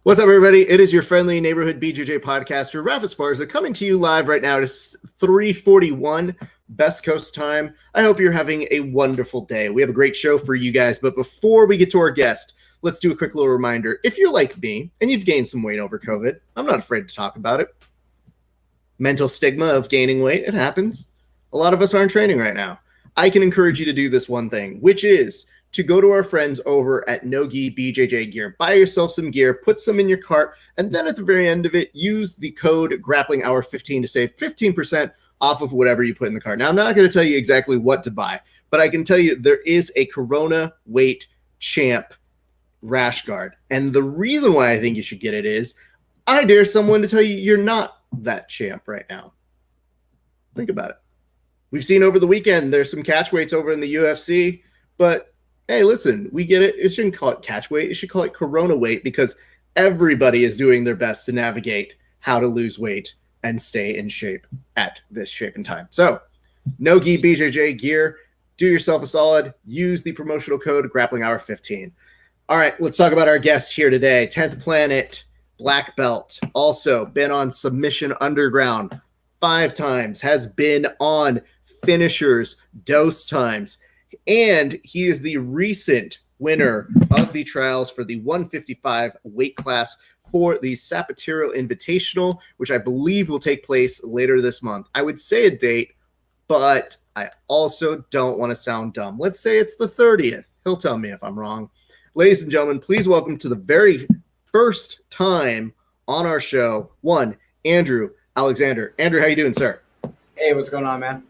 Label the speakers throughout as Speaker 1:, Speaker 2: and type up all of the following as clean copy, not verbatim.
Speaker 1: What's up, everybody? It is your friendly neighborhood BJJ podcaster, Rafa Sparza, coming to you live right now. It is 3:41 Best Coast time. I hope you're having a wonderful day. We have a great show for you guys, but before we get to our guest, let's do a quick little reminder. If you're like me and you've gained some weight over COVID, I'm not afraid to talk about it. Mental stigma of gaining weight, it happens. A lot of us aren't training right now. I can encourage you to do this one thing, which is to go to our friends over at No Gi BJJ Gear. Buy yourself some gear, put some in your cart, and then at the very end of it, use the code Grappling Hour 15 to save 15% off of whatever you put in the cart. Now, I'm not going to tell you exactly what to buy, but I can tell you there is a Corona Weight Champ rash guard. And the reason why I think you should get it is I dare someone to tell you you're not that champ right now. Think about it. We've seen over the weekend, there's some catch weights over in the UFC, but hey, listen, we get it. It shouldn't call it catch weight. It should call it Corona weight because everybody is doing their best to navigate how to lose weight and stay in shape at this shape and time. So, No Gi BJJ Gear, do yourself a solid. Use the promotional code Grappling Hour 15. All right, let's talk about our guest here today. 10th Planet Black Belt, also been on Submission Underground 5 times, has been on Finishers Dose times. And he is the recent winner of the trials for the 155 weight class for the Zapatero Invitational, which I believe will take place later this month. I would say a date, but I also don't want to sound dumb. Let's say it's the 30th. He'll tell me if I'm wrong. Ladies and gentlemen, please welcome to the very first time on our show, one, Andrew Alexander. Andrew, how you doing, sir?
Speaker 2: Hey, what's going on, man?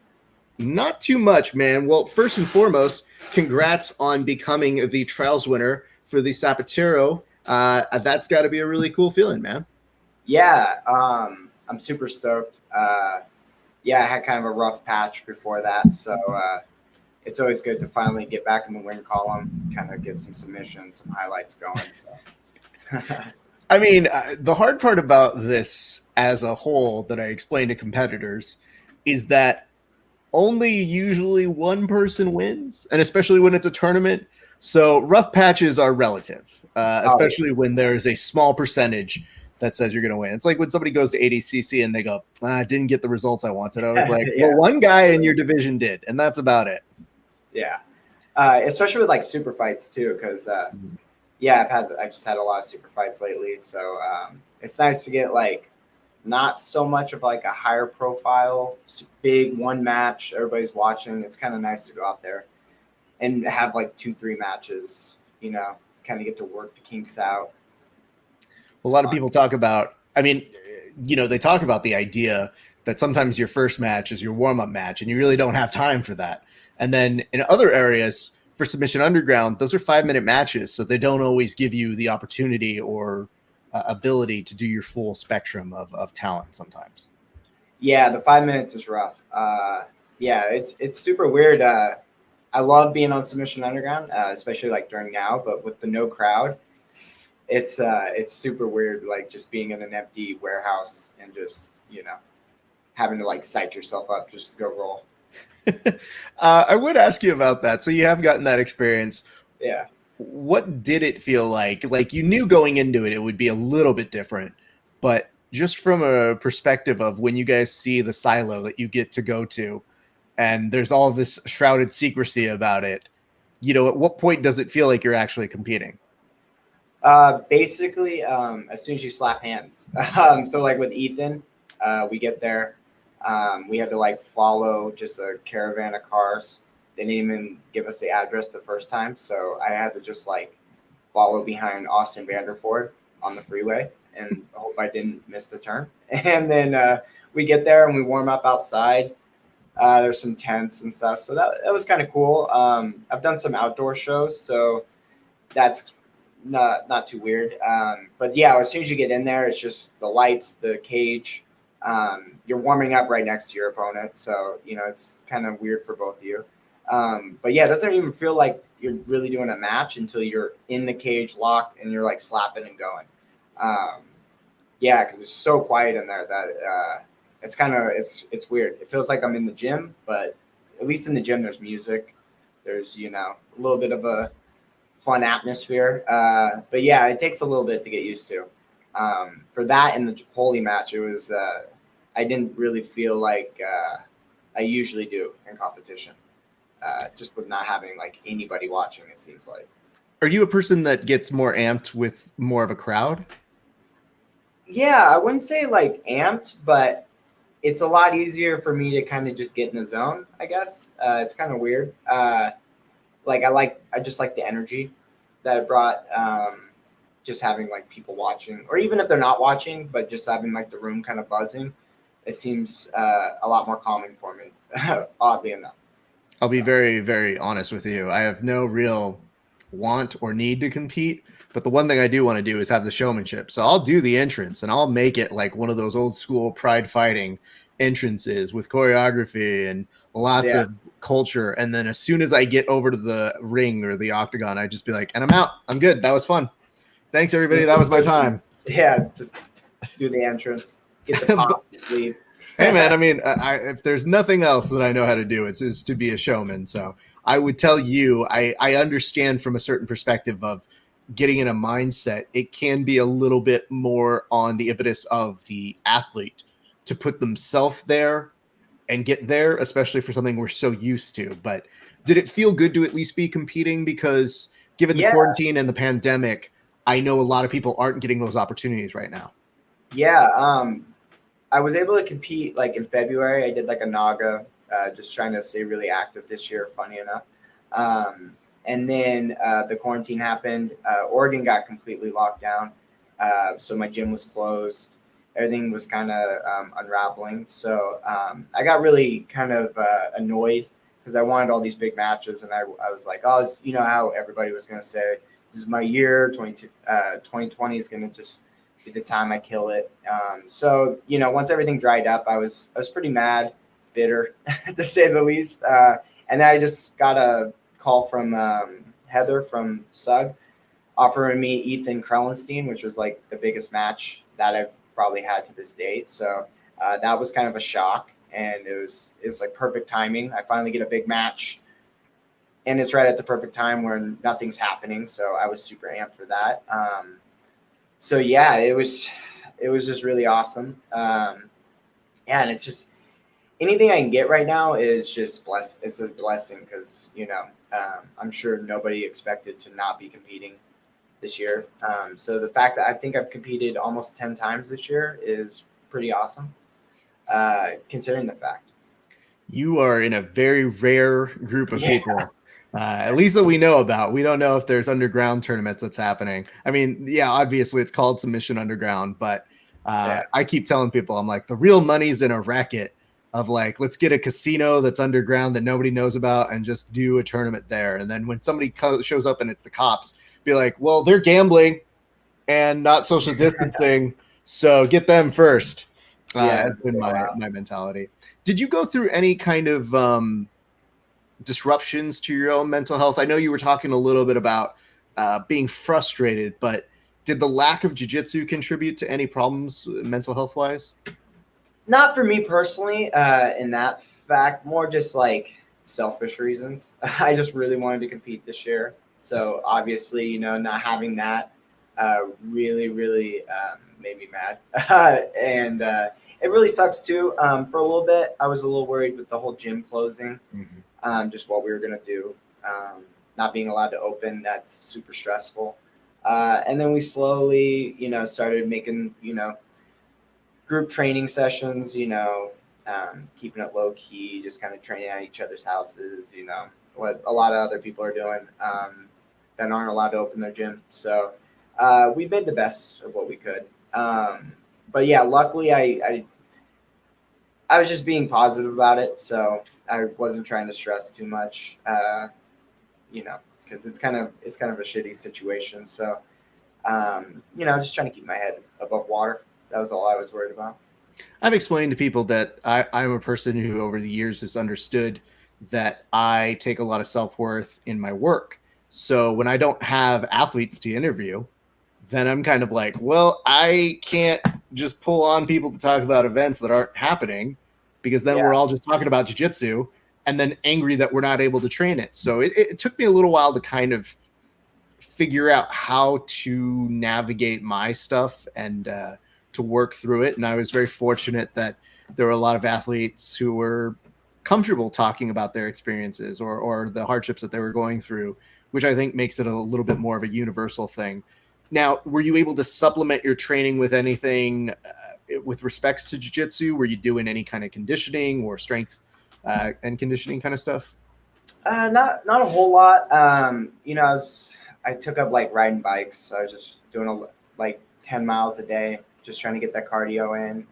Speaker 1: Not too much, man. Well, first and foremost, congrats on becoming the trials winner for the Zapatero. That's got to be a really cool feeling, man.
Speaker 2: Yeah, I'm super stoked. I had kind of a rough patch before that, so it's always good to finally get back in the win column, kind of get some submissions, some highlights going. So.
Speaker 1: I mean, the hard part about this as a whole that I explain to competitors is that only usually one person wins, and especially when it's a tournament. So rough patches are relative, especially when there's a small percentage that says you're going to win. It's like when somebody goes to ADCC and they go, I didn't get the results I wanted. I was like, well, one guy in your division did, and that's about it.
Speaker 2: Yeah. Especially with like super fights too, because I've just had a lot of super fights lately. So it's nice to get like not so much of like a higher profile, big one match, everybody's watching. It's kind of nice to go out there and have like 2-3 matches, kind of get to work the kinks out.
Speaker 1: A lot of people talk about, they talk about the idea that sometimes your first match is your warm-up match and you really don't have time for that. And then in other areas for Submission Underground, those are 5-minute matches. So they don't always give you the opportunity or ability to do your full spectrum of talent sometimes.
Speaker 2: Yeah, the 5 minutes is rough. It's super weird. I love being on Submission Underground, especially like during now, but with the no crowd, it's super weird, like just being in an empty warehouse and just, having to like psych yourself up just to go roll.
Speaker 1: I would ask you about that. So you have gotten that experience.
Speaker 2: Yeah.
Speaker 1: What did it feel like? Like you knew going into it would be a little bit different, but just from a perspective of when you guys see the silo that you get to go to and there's all this shrouded secrecy about it, at what point does it feel like you're actually competing?
Speaker 2: Basically, as soon as you slap hands. So like with Ethan, we get there, we have to like follow just a caravan of cars. They didn't even give us the address the first time, so I had to just like follow behind Austin Vanderford on the freeway and hope I didn't miss the turn. And then we get there and we warm up outside. There's some tents and stuff, so that was kind of cool. I've done some outdoor shows, so that's not too weird. But yeah, as soon as you get in there, it's just the lights, the cage. You're warming up right next to your opponent, so it's kind of weird for both of you. But yeah, it doesn't even feel like you're really doing a match until you're in the cage locked and you're like slapping and going. Because it's so quiet in there that it's weird. It feels like I'm in the gym, but at least in the gym there's music. There's a little bit of a fun atmosphere. But yeah, it takes a little bit to get used to. For that and the holy match, it was I didn't really feel like I usually do in competition, just with not having like anybody watching. It seems like.
Speaker 1: Are you a person that gets more amped with more of a crowd?
Speaker 2: Yeah, I wouldn't say like amped, but it's a lot easier for me to kind of just get in the zone, I guess. It's kind of weird. I just like the energy that it brought. Just having like people watching, or even if they're not watching, but just having like the room kind of buzzing, it seems a lot more calming for me, oddly enough.
Speaker 1: I'll be very, very honest with you. I have no real want or need to compete, but the one thing I do want to do is have the showmanship. So I'll do the entrance and I'll make it like one of those old school pride fighting entrances with choreography and lots of culture. And then as soon as I get over to the ring or the octagon, I just be like, and I'm out. I'm good. That was fun. Thanks, everybody. That was my time.
Speaker 2: Yeah, just do the entrance, get the pop, leave.
Speaker 1: Hey, man, I mean, if there's nothing else that I know how to do, it's is to be a showman. So I would tell you, I understand from a certain perspective of getting in a mindset, it can be a little bit more on the impetus of the athlete to put themselves there and get there, especially for something we're so used to. But did it feel good to at least be competing? Because given the quarantine and the pandemic, I know a lot of people aren't getting those opportunities right now.
Speaker 2: Yeah. I was able to compete like in February. I did like a Naga, just trying to stay really active this year, funny enough. And then the quarantine happened. Oregon got completely locked down. So my gym was closed. Everything was kind of unraveling. So I got really kind of annoyed because I wanted all these big matches. And I was like, oh, you know how everybody was going to say, this is my year, 2020 is going to just be the time I kill it. So, you know, once everything dried up, I was pretty mad, bitter, to say the least. And then I just got a call from Heather from SUG offering me Ethan Krellenstein, which was like the biggest match that I've probably had to this date. So that was kind of a shock, and it was like perfect timing. I finally get a big match, and it's right at the perfect time where nothing's happening. So I was super amped for that. So yeah, it was just really awesome. And it's just anything I can get right now is just it's a blessing because, you know, I'm sure nobody expected to not be competing this year. So the fact that I think I've competed almost 10 times this year is pretty awesome, considering the fact.
Speaker 1: You are in a very rare group of people. At least that we know about. We don't know if there's underground tournaments that's happening. I mean, yeah, obviously it's called Submission Underground, but I keep telling people, I'm like, the real money's in a racket of like, let's get a casino that's underground that nobody knows about and just do a tournament there. And then when somebody shows up and it's the cops, be like, well, they're gambling and not social distancing, so get them first. That's been my mentality. Did you go through any kind of disruptions to your own mental health? I know you were talking a little bit about being frustrated, but did the lack of jiu-jitsu contribute to any problems mental health wise?
Speaker 2: Not for me personally, in that fact, more just like selfish reasons. I just really wanted to compete this year. So obviously, you know, not having that really made me mad. And it really sucks too. For a little bit, I was a little worried with the whole gym closing. Just what we were going to do, not being allowed to open. That's super stressful. And then we slowly, you know, started making, you know, group training sessions, you know, keeping it low key, just kind of training at each other's houses, you know, what a lot of other people are doing that aren't allowed to open their gym. So we made the best of what we could. But yeah, luckily I was just being positive about it. So I wasn't trying to stress too much, you know, because it's kind of a shitty situation. So, you know, just trying to keep my head above water. That was all I was worried about.
Speaker 1: I've explained to people that I'm a person who over the years has understood that I take a lot of self-worth in my work. So when I don't have athletes to interview, then I'm kind of like, well, I can't just pull on people to talk about events that aren't happening, because then we're all just talking about jiu-jitsu and then angry that we're not able to train it. So it took me a little while to kind of figure out how to navigate my stuff and to work through it. And I was very fortunate that there were a lot of athletes who were comfortable talking about their experiences or the hardships that they were going through, which I think makes it a little bit more of a universal thing. Now, were you able to supplement your training with anything with respects to jiu-jitsu? Were you doing any kind of conditioning or strength and conditioning kind of stuff?
Speaker 2: Not a whole lot. I took up like riding bikes. So I was just doing like 10 miles a day, just trying to get that cardio in.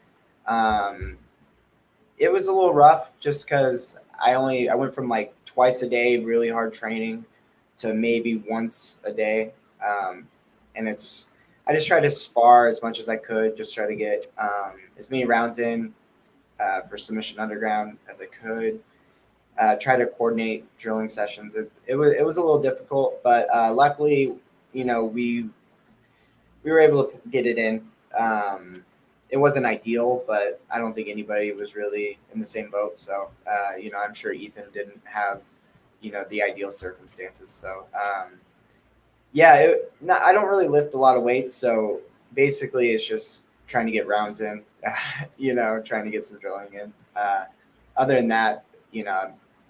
Speaker 2: It was a little rough just because I went from like twice a day, really hard training, to maybe once a day. And I just tried to spar as much as I could, just try to get as many rounds in for Submission Underground as I could. Try to coordinate drilling sessions. It was a little difficult, but luckily, we were able to get it in. It wasn't ideal, but I don't think anybody was really in the same boat. So, I'm sure Ethan didn't have, the ideal circumstances. So, I don't really lift a lot of weights. So basically it's just trying to get rounds in, trying to get some drilling in. Other than that,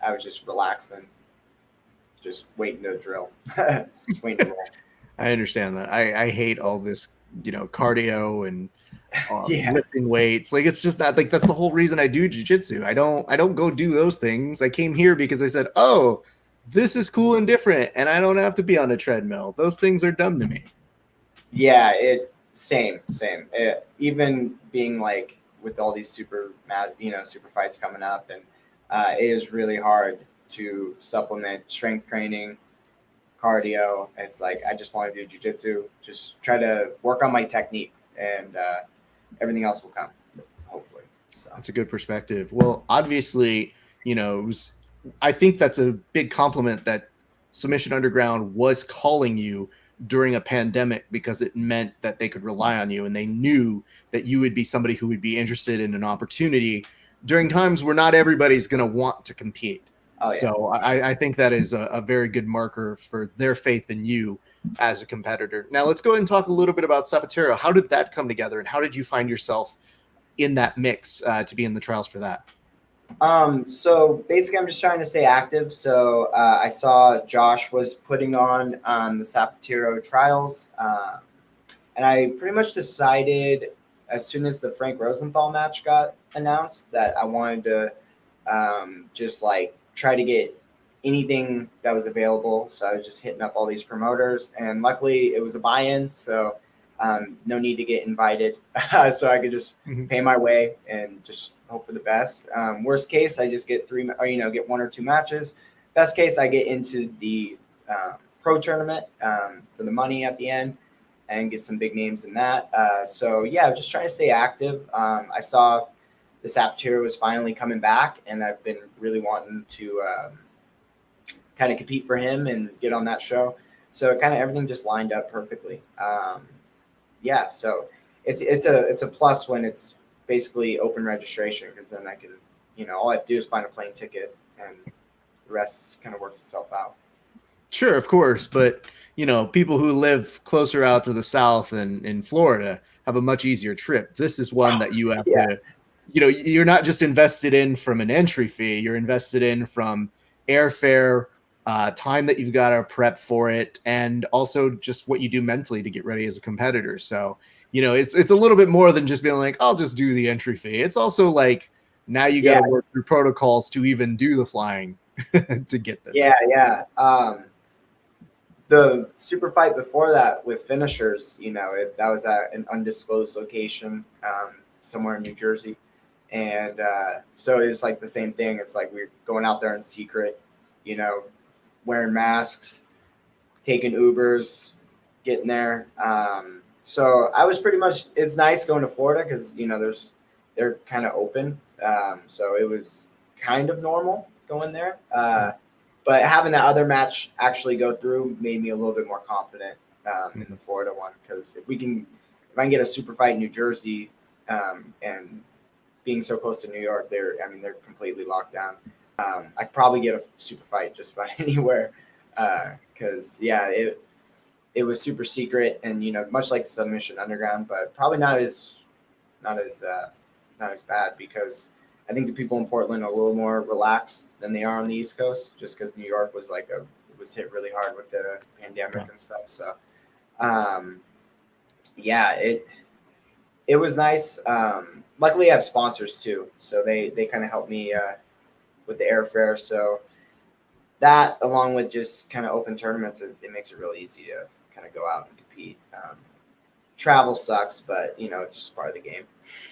Speaker 2: I was just relaxing, just waiting to drill, waiting to roll.
Speaker 1: I understand that. I hate all this, cardio and
Speaker 2: Yeah.
Speaker 1: lifting weights. Like, it's just not like, that's the whole reason I do jiu-jitsu. I don't go do those things. I came here because I said, oh, this is cool and different, and I don't have to be on a treadmill. Those things are dumb to me.
Speaker 2: Yeah, same. Even being like with all these super fights coming up, and it is really hard to supplement strength training, cardio. It's like I just want to do jiu-jitsu, just try to work on my technique, and everything else will come, hopefully. So
Speaker 1: that's a good perspective. Well, obviously, I think that's a big compliment that Submission Underground was calling you during a pandemic, because it meant that they could rely on you and they knew that you would be somebody who would be interested in an opportunity during times where not everybody's going to want to compete.
Speaker 2: Oh, yeah.
Speaker 1: So I think that is a very good marker for their faith in you as a competitor. Now let's go ahead and talk a little bit about Zapatero. How did that come together, and how did you find yourself in that mix to be in the trials for that?
Speaker 2: So basically I'm just trying to stay active. So I saw Josh was putting on the Zapatero trials, and I pretty much decided as soon as the Frank Rosenthal match got announced that I wanted to just like try to get anything that was available. So I was just hitting up all these promoters, and luckily it was a buy-in, so no need to get invited. So I could just pay my way and just hope for the best. Worst case, I just get get one or two matches. Best case, I get into the pro tournament for the money at the end and get some big names in that. So yeah, just trying to stay active. I saw the Zapatero was finally coming back, and I've been really wanting to kind of compete for him and get on that show. So kind of everything just lined up perfectly. Yeah, so it's a plus when it's basically open registration, because then I can, all I have to do is find a plane ticket, and the rest kind of works itself out.
Speaker 1: Sure, of course, but people who live closer out to the south and in Florida have a much easier trip. This is one that you have to, you're not just invested in from an entry fee, you're invested in from airfare, time that you've got to prep for it, and also just what you do mentally to get ready as a competitor. So, it's a little bit more than just being like, I'll just do the entry fee. It's also like, now you got to work through protocols to even do the flying to get this.
Speaker 2: Yeah. The super fight before that with finishers, that was at an undisclosed location somewhere in New Jersey. And so it's like the same thing. It's like we're going out there in secret, wearing masks, taking Ubers, getting there. So I was pretty much, it's nice going to Florida because, they're kind of open. So it was kind of normal going there. But having that other match actually go through made me a little bit more confident in the Florida one, because if I can get a super fight in New Jersey, and being so close to New York, they're completely locked down. I could probably get a super fight just about anywhere, because it was super secret and, much like Submission Underground, but probably not as bad because I think the people in Portland are a little more relaxed than they are on the East Coast, just because New York was was hit really hard with the pandemic and stuff. So, yeah, it was nice. Luckily, I have sponsors too, so they kind of helped me with the airfare. So that, along with just kind of open tournaments, it makes it really easy to kind of go out and compete. Travel sucks, but it's just part of the game.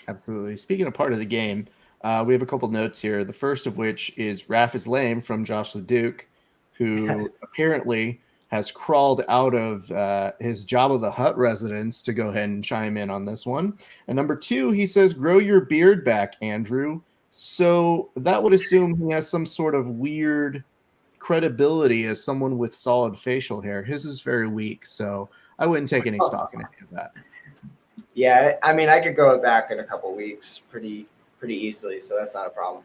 Speaker 1: Absolutely. Speaking of part of the game, we have a couple notes here. The first of which is Raph is lame from Josh LeDuc, who apparently has crawled out of his Jabba the Hutt residence to go ahead and chime in on this one. And number two, he says, grow your beard back, Andrew. So that would assume he has some sort of weird credibility as someone with solid facial hair. His is very weak, so I wouldn't take any stock in any of that.
Speaker 2: Yeah, I mean, I could grow it back in a couple weeks pretty easily, so that's not a problem.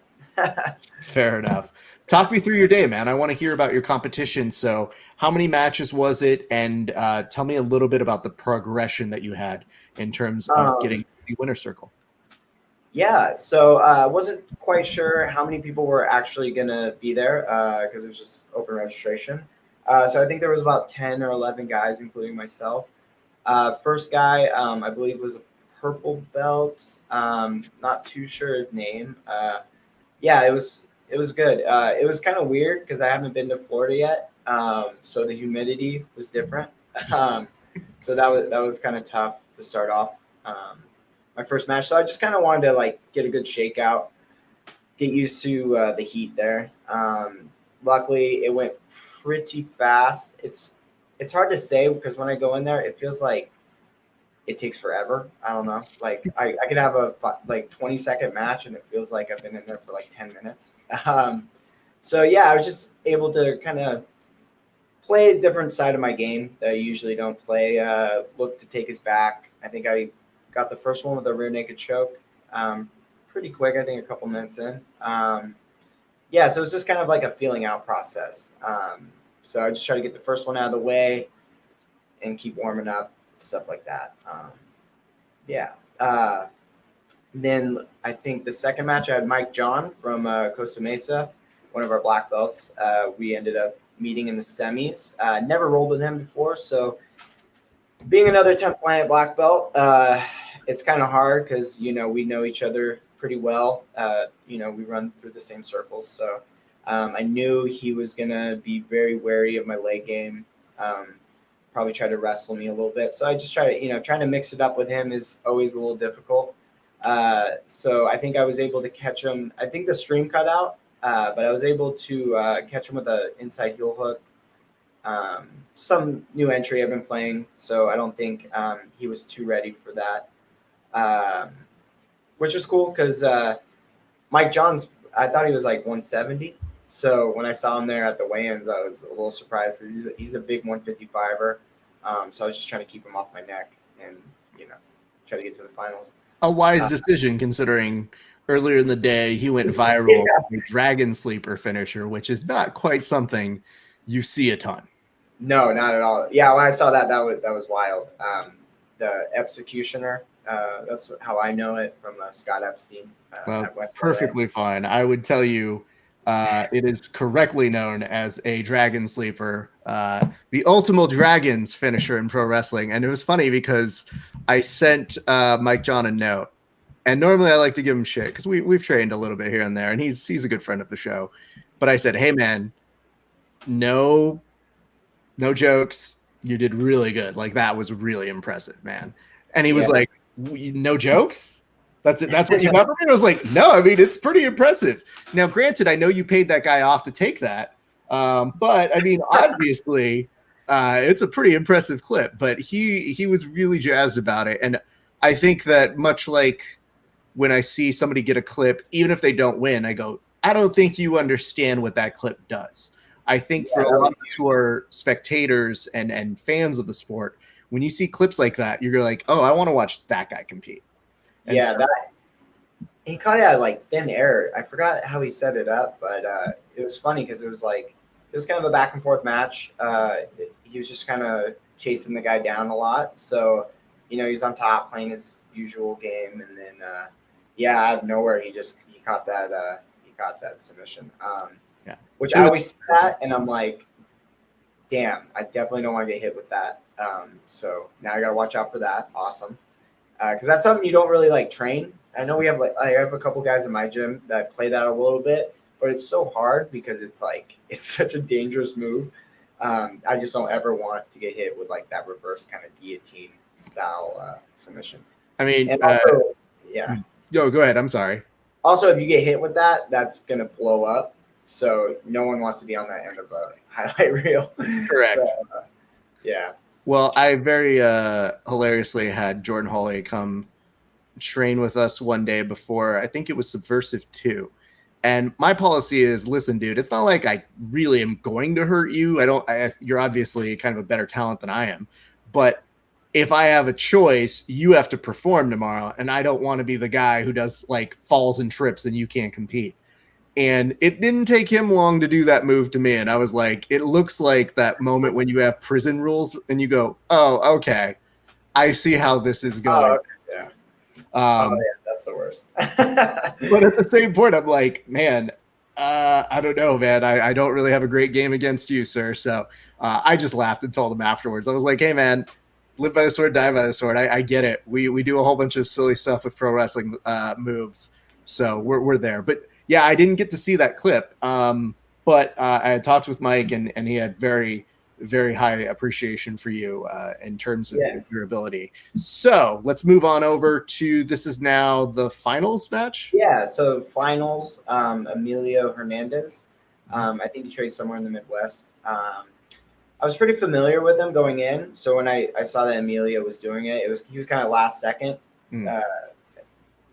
Speaker 1: Fair enough. Talk me through your day, man. I want to hear about your competition. So how many matches was it? And tell me a little bit about the progression that you had in terms of getting the winner's circle.
Speaker 2: Yeah, so I wasn't quite sure how many people were actually going to be there because it was just open registration. So I think there was about 10 or 11 guys, including myself. First guy, I believe, was a purple belt. Not too sure his name. Yeah, it was good. It was kind of weird because I haven't been to Florida yet, so the humidity was different. So that was kind of tough to start off my first match. So I just kind of wanted to get a good shakeout, get used to the heat there. Luckily, it went pretty fast. It's hard to say because when I go in there, it feels like it takes forever. I don't know. I could have a 20-second match and it feels like I've been in there for 10 minutes. So yeah, I was just able to kind of play a different side of my game that I usually don't play. Look to take his back. I think I got the first one with a rear naked choke pretty quick. I think a couple minutes in. Yeah, so it's just kind of like a feeling out process. So I just try to get the first one out of the way and keep warming up, stuff like that. Then I think the second match I had Mike John from Costa Mesa, one of our black belts. We ended up meeting in the semis. Never rolled with him before, so being another 10th planet black belt, it's kind of hard because we know each other pretty well. We run through the same circles, so I knew he was gonna be very wary of my leg game. Probably try to wrestle me a little bit. So I just try to, trying to mix it up with him is always a little difficult. So I think I was able to catch him. I think the stream cut out, but I was able to catch him with an inside heel hook. Some new entry I've been playing, so I don't think he was too ready for that, which was cool because Mike Johns, I thought he was 170. So when I saw him there at the weigh-ins, I was a little surprised because he's a big 155er. So I was just trying to keep him off my neck and, try to get to the finals.
Speaker 1: A wise decision considering earlier in the day he went viral with a Dragon Sleeper finisher, which is not quite something you see a ton.
Speaker 2: No, not at all. Yeah, when I saw that was wild. The Executioner, that's how I know it from Scott Epstein.
Speaker 1: Well, perfectly fine. I would tell you it is correctly known as a Dragon Sleeper, the Ultimate Dragons finisher in pro wrestling. And it was funny because I sent Mike John a note. And normally I like to give him shit because we've trained a little bit here and there. And he's a good friend of the show. But I said, hey, man, no jokes. You did really good. That was really impressive, man. And he was like, no jokes? That's it. That's what you got from me? I was like, no, I mean, it's pretty impressive. Now, granted, I know you paid that guy off to take that. But I mean, obviously, it's a pretty impressive clip, but he was really jazzed about it. And I think that much like when I see somebody get a clip, even if they don't win, I go, I don't think you understand what that clip does. I think for a lot of us who are spectators and fans of the sport, when you see clips like that, you're like, oh, I want to watch that guy compete. And
Speaker 2: he caught it at thin air. I forgot how he set it up, but it was funny because it was kind of a back and forth match. He was just kind of chasing the guy down a lot. So, he's on top playing his usual game, and then out of nowhere he caught that submission.
Speaker 1: Yeah.
Speaker 2: Which I always see that, and I'm like, damn, I definitely don't want to get hit with that. So now I got to watch out for that. Awesome. Because that's something you don't really like train. I know I have a couple guys in my gym that play that a little bit, but it's so hard because it's such a dangerous move. I just don't ever want to get hit with like that reverse kind of guillotine style submission.
Speaker 1: I mean,
Speaker 2: and also, yeah.
Speaker 1: Go ahead. I'm sorry.
Speaker 2: Also, if you get hit with that, that's gonna blow up. So no one wants to be on that end of a highlight reel.
Speaker 1: Correct.
Speaker 2: So, yeah.
Speaker 1: Well, I very hilariously had Jordan Hawley come train with us one day before, I think it was Subversive 2. And my policy is, listen, dude, it's not like I really am going to hurt you. You're obviously kind of a better talent than I am. But if I have a choice, you have to perform tomorrow. And I don't want to be the guy who does like falls and trips and you can't compete. And it didn't take him long to do that move to me. And I was like, it looks like that moment when you have prison rules and you go, oh, okay, I see how this is going.
Speaker 2: Oh, okay. Yeah. That's the worst.
Speaker 1: But at the same point, I'm like, man, I don't know, man. I don't really have a great game against you, sir. So I just laughed and told him afterwards. I was like, hey, man, live by the sword, die by the sword. I get it. We do a whole bunch of silly stuff with pro wrestling moves. So we're there. But yeah, I didn't get to see that clip. But I had talked with Mike and he had very, very high appreciation for you in terms of your ability. So let's move on over to, this is now the finals match.
Speaker 2: Yeah. So finals, Emilio Hernandez. I think he trains somewhere in the Midwest. I was pretty familiar with him going in. So when I saw that Emilio was doing it, he was kind of last second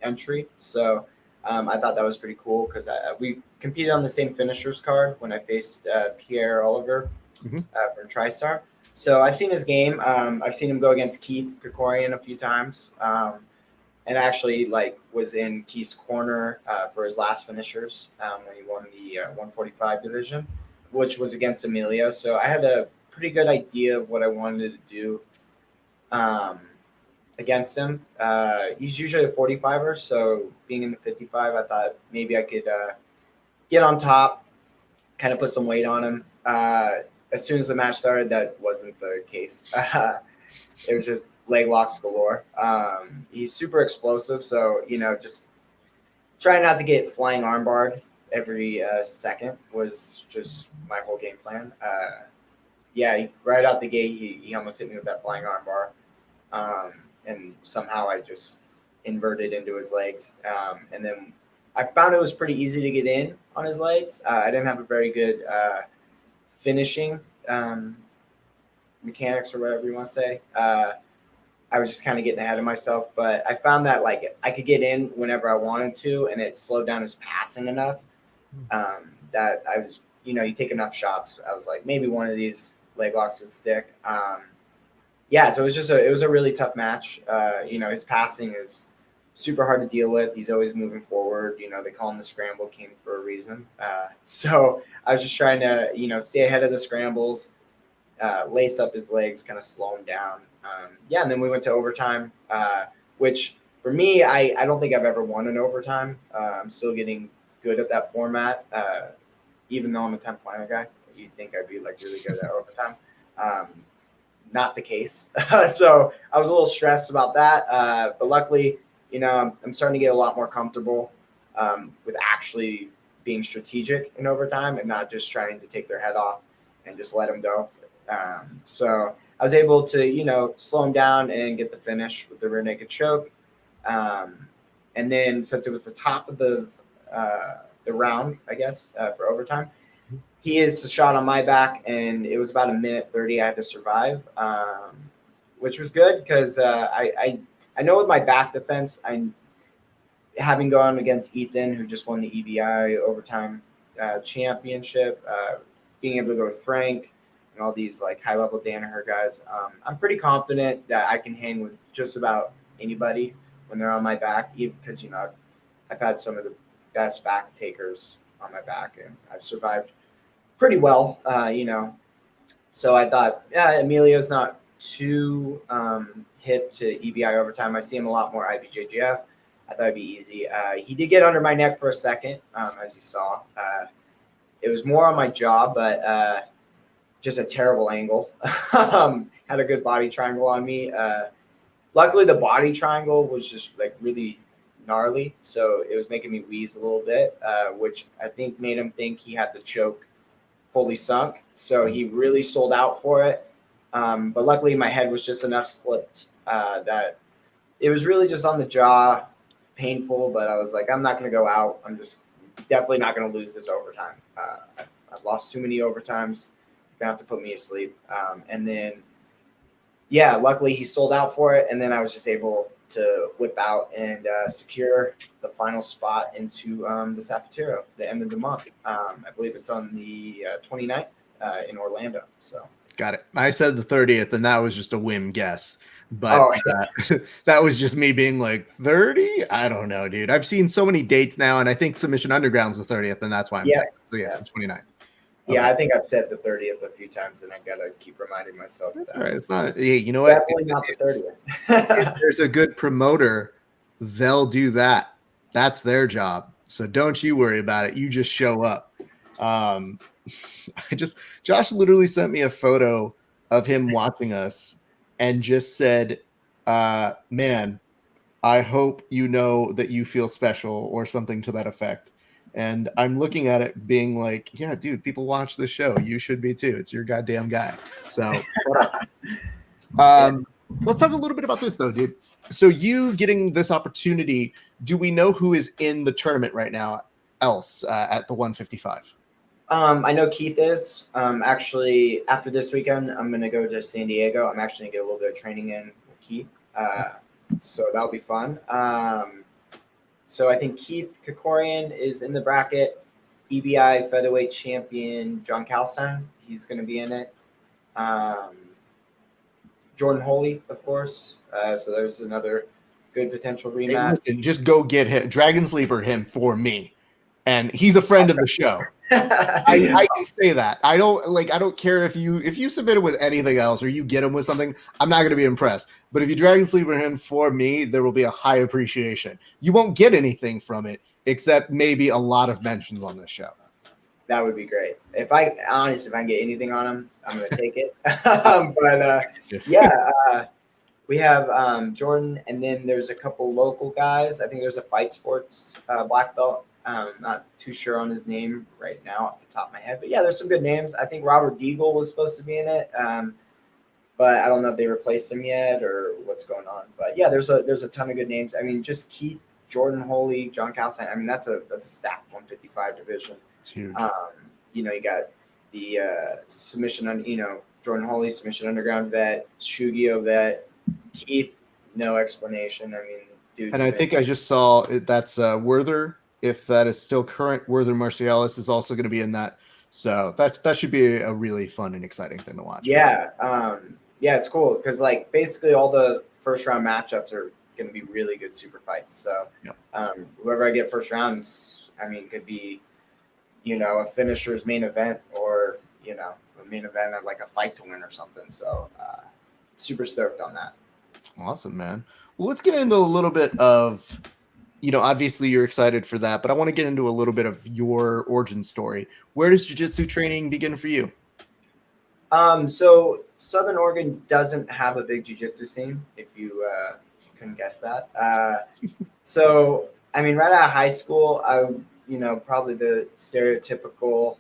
Speaker 2: entry. So I thought that was pretty cool because we competed on the same finishers card when I faced Pierre Oliver from TriStar. So I've seen his game. I've seen him go against Keith Krikorian a few times, and actually was in Keith's corner for his last finishers when he won the 145 division, which was against Emilio. So I had a pretty good idea of what I wanted to do against him. He's usually a 45er, so being in the 55, I thought maybe I could get on top, kind of put some weight on him. As soon as the match started, that wasn't the case. It was just leg locks galore. He's super explosive, so just trying not to get flying armbarred every second was just my whole game plan. Right out the gate, he almost hit me with that flying armbar. And somehow I just inverted into his legs. And then I found it was pretty easy to get in on his legs. I didn't have a very good finishing mechanics or whatever you want to say. I was just kind of getting ahead of myself, but I found that I could get in whenever I wanted to, and it slowed down his passing enough that I was, you take enough shots. I was like, maybe one of these leg locks would stick. So it was a really tough match. His passing is super hard to deal with. He's always moving forward. They call him the Scramble King for a reason. So I was just trying to, stay ahead of the scrambles, lace up his legs, kind of slow him down. And then we went to overtime, which for me, I don't think I've ever won an overtime. I'm still getting good at that format, even though I'm a 10th player guy. You'd think I'd be really good at overtime. Not the case. So I was a little stressed about that. But luckily, I'm starting to get a lot more comfortable with actually being strategic in overtime and not just trying to take their head off and just let them go. So I was able to, slow them down and get the finish with the rear naked choke. And then since it was the top of the round, I guess, for overtime, he is a shot on my back, and it was about 1:30 I had to survive, which was good because I know with my back defense, having gone against Ethan, who just won the EBI overtime championship, being able to go with Frank and all these high-level Danaher guys, I'm pretty confident that I can hang with just about anybody when they're on my back, because I've had some of the best back takers on my back, and I've survived pretty well, So I thought, Emilio's not too hip to EBI overtime. I see him a lot more IBJJF. I thought it'd be easy. He did get under my neck for a second, as you saw. It was more on my jaw, but just a terrible angle. Had a good body triangle on me. Luckily, the body triangle was just like really gnarly, so it was making me wheeze a little bit, which I think made him think he had the choke fully sunk. So he really sold out for it. But luckily, my head was just enough slipped that it was really just on the jaw, painful. But I was like, I'm not going to go out. I'm just definitely not going to lose this overtime. I've lost too many overtimes. Gonna have to put me asleep. And then, yeah, luckily he sold out for it. And then I was just able to whip out and secure the final spot into the Zapatero, the end of the month. I believe it's on the 29th in Orlando. So
Speaker 1: got it. I said the 30th, and that was just a whim guess. But that was just me being like 30. I don't know, dude. I've seen so many dates now, and I think Submission Underground's the 30th, and that's why I'm saying. So yes, the 29th.
Speaker 2: Yeah, I think I've said the 30th a few times, and I gotta keep reminding myself that.
Speaker 1: All right, it's not. You know what?
Speaker 2: Definitely not the 30th.
Speaker 1: If there's a good promoter, they'll do that. That's their job. So don't you worry about it. You just show up. Josh literally sent me a photo of him watching us and just said, "Man, I hope you know that you feel special," or something to that effect. And I'm looking at it being like, yeah, dude, people watch the show. You should be too. It's your goddamn guy. So let's talk a little bit about this though, dude. So you getting this opportunity, do we know who is in the tournament right now else at the 155?
Speaker 2: I know Keith is. Actually, after this weekend, I'm going to go to San Diego. I'm actually going to get a little bit of training in with Keith. So that'll be fun. So I think Keith Kokorian is in the bracket. EBI featherweight champion John Calstein, he's going to be in it. Jordan Holy, of course. So there's another good potential rematch.
Speaker 1: Hey, listen, just go get him. Dragon Sleeper him for me. And he's a friend of the show. I can say that. I don't care if you submit it with anything else or you get him with something, I'm not going to be impressed. But if you Dragon Sleeper him for me, there will be a high appreciation. You won't get anything from it except maybe a lot of mentions on this show.
Speaker 2: That would be great. If I can get anything on him, I'm going to take it. But we have Jordan, and then there's a couple local guys. I think there's a Fight Sports black belt. Not too sure on his name right now off the top of my head, but yeah, there's some good names. I think Robert Deagle was supposed to be in it, but I don't know if they replaced him yet or what's going on. But yeah, there's a ton of good names. I mean, just Keith, Jordan Holy, John Calstein. I mean, that's a stacked 155 division.
Speaker 1: It's huge.
Speaker 2: You got the submission, Jordan Holy, submission underground vet, Shugio vet, Keith, no explanation. I mean, dude.
Speaker 1: And I think I just saw that's Werther. If that is still current, Werther Marcialis is also going to be in that. So that should be a really fun and exciting thing to watch.
Speaker 2: Yeah. It's cool because like basically all the first round matchups are going to be really good super fights. So whoever I get first rounds, I mean, could be, a finisher's main event or, a main event of like a fight to win or something. So super stoked on that.
Speaker 1: Awesome, man. Well, let's get into a little bit of, obviously you're excited for that, but I want to get into a little bit of your origin story. Where does jiu-jitsu training begin for you?
Speaker 2: So Southern Oregon doesn't have a big jiu-jitsu scene, if you couldn't guess that. So, I mean, right out of high school, probably the stereotypical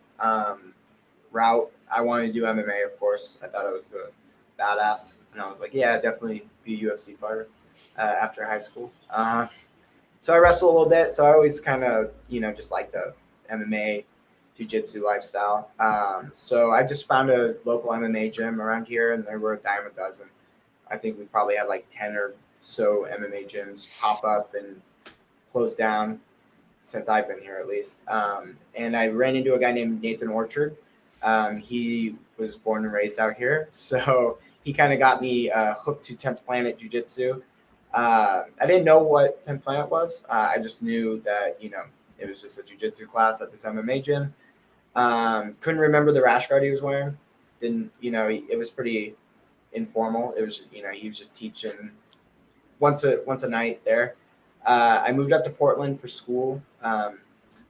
Speaker 2: route. I wanted to do MMA, of course. I thought I was a badass. And I was like, yeah, definitely be a UFC fighter after high school. So I wrestle a little bit. So I always kind of, just like the MMA jiu-jitsu lifestyle. So I just found a local MMA gym around here, and there were a dime a dozen. I think we probably had like 10 or so MMA gyms pop up and close down since I've been here, at least. And I ran into a guy named Nathan Orchard. He was born and raised out here. So he kind of got me hooked to 10th Planet Jiu-Jitsu. I didn't know what 10th Planet was. I just knew that, it was just a jiu-jitsu class at this MMA gym. Couldn't remember the rash guard he was wearing. It was pretty informal. It was just, he was just teaching once a night there. I moved up to Portland for school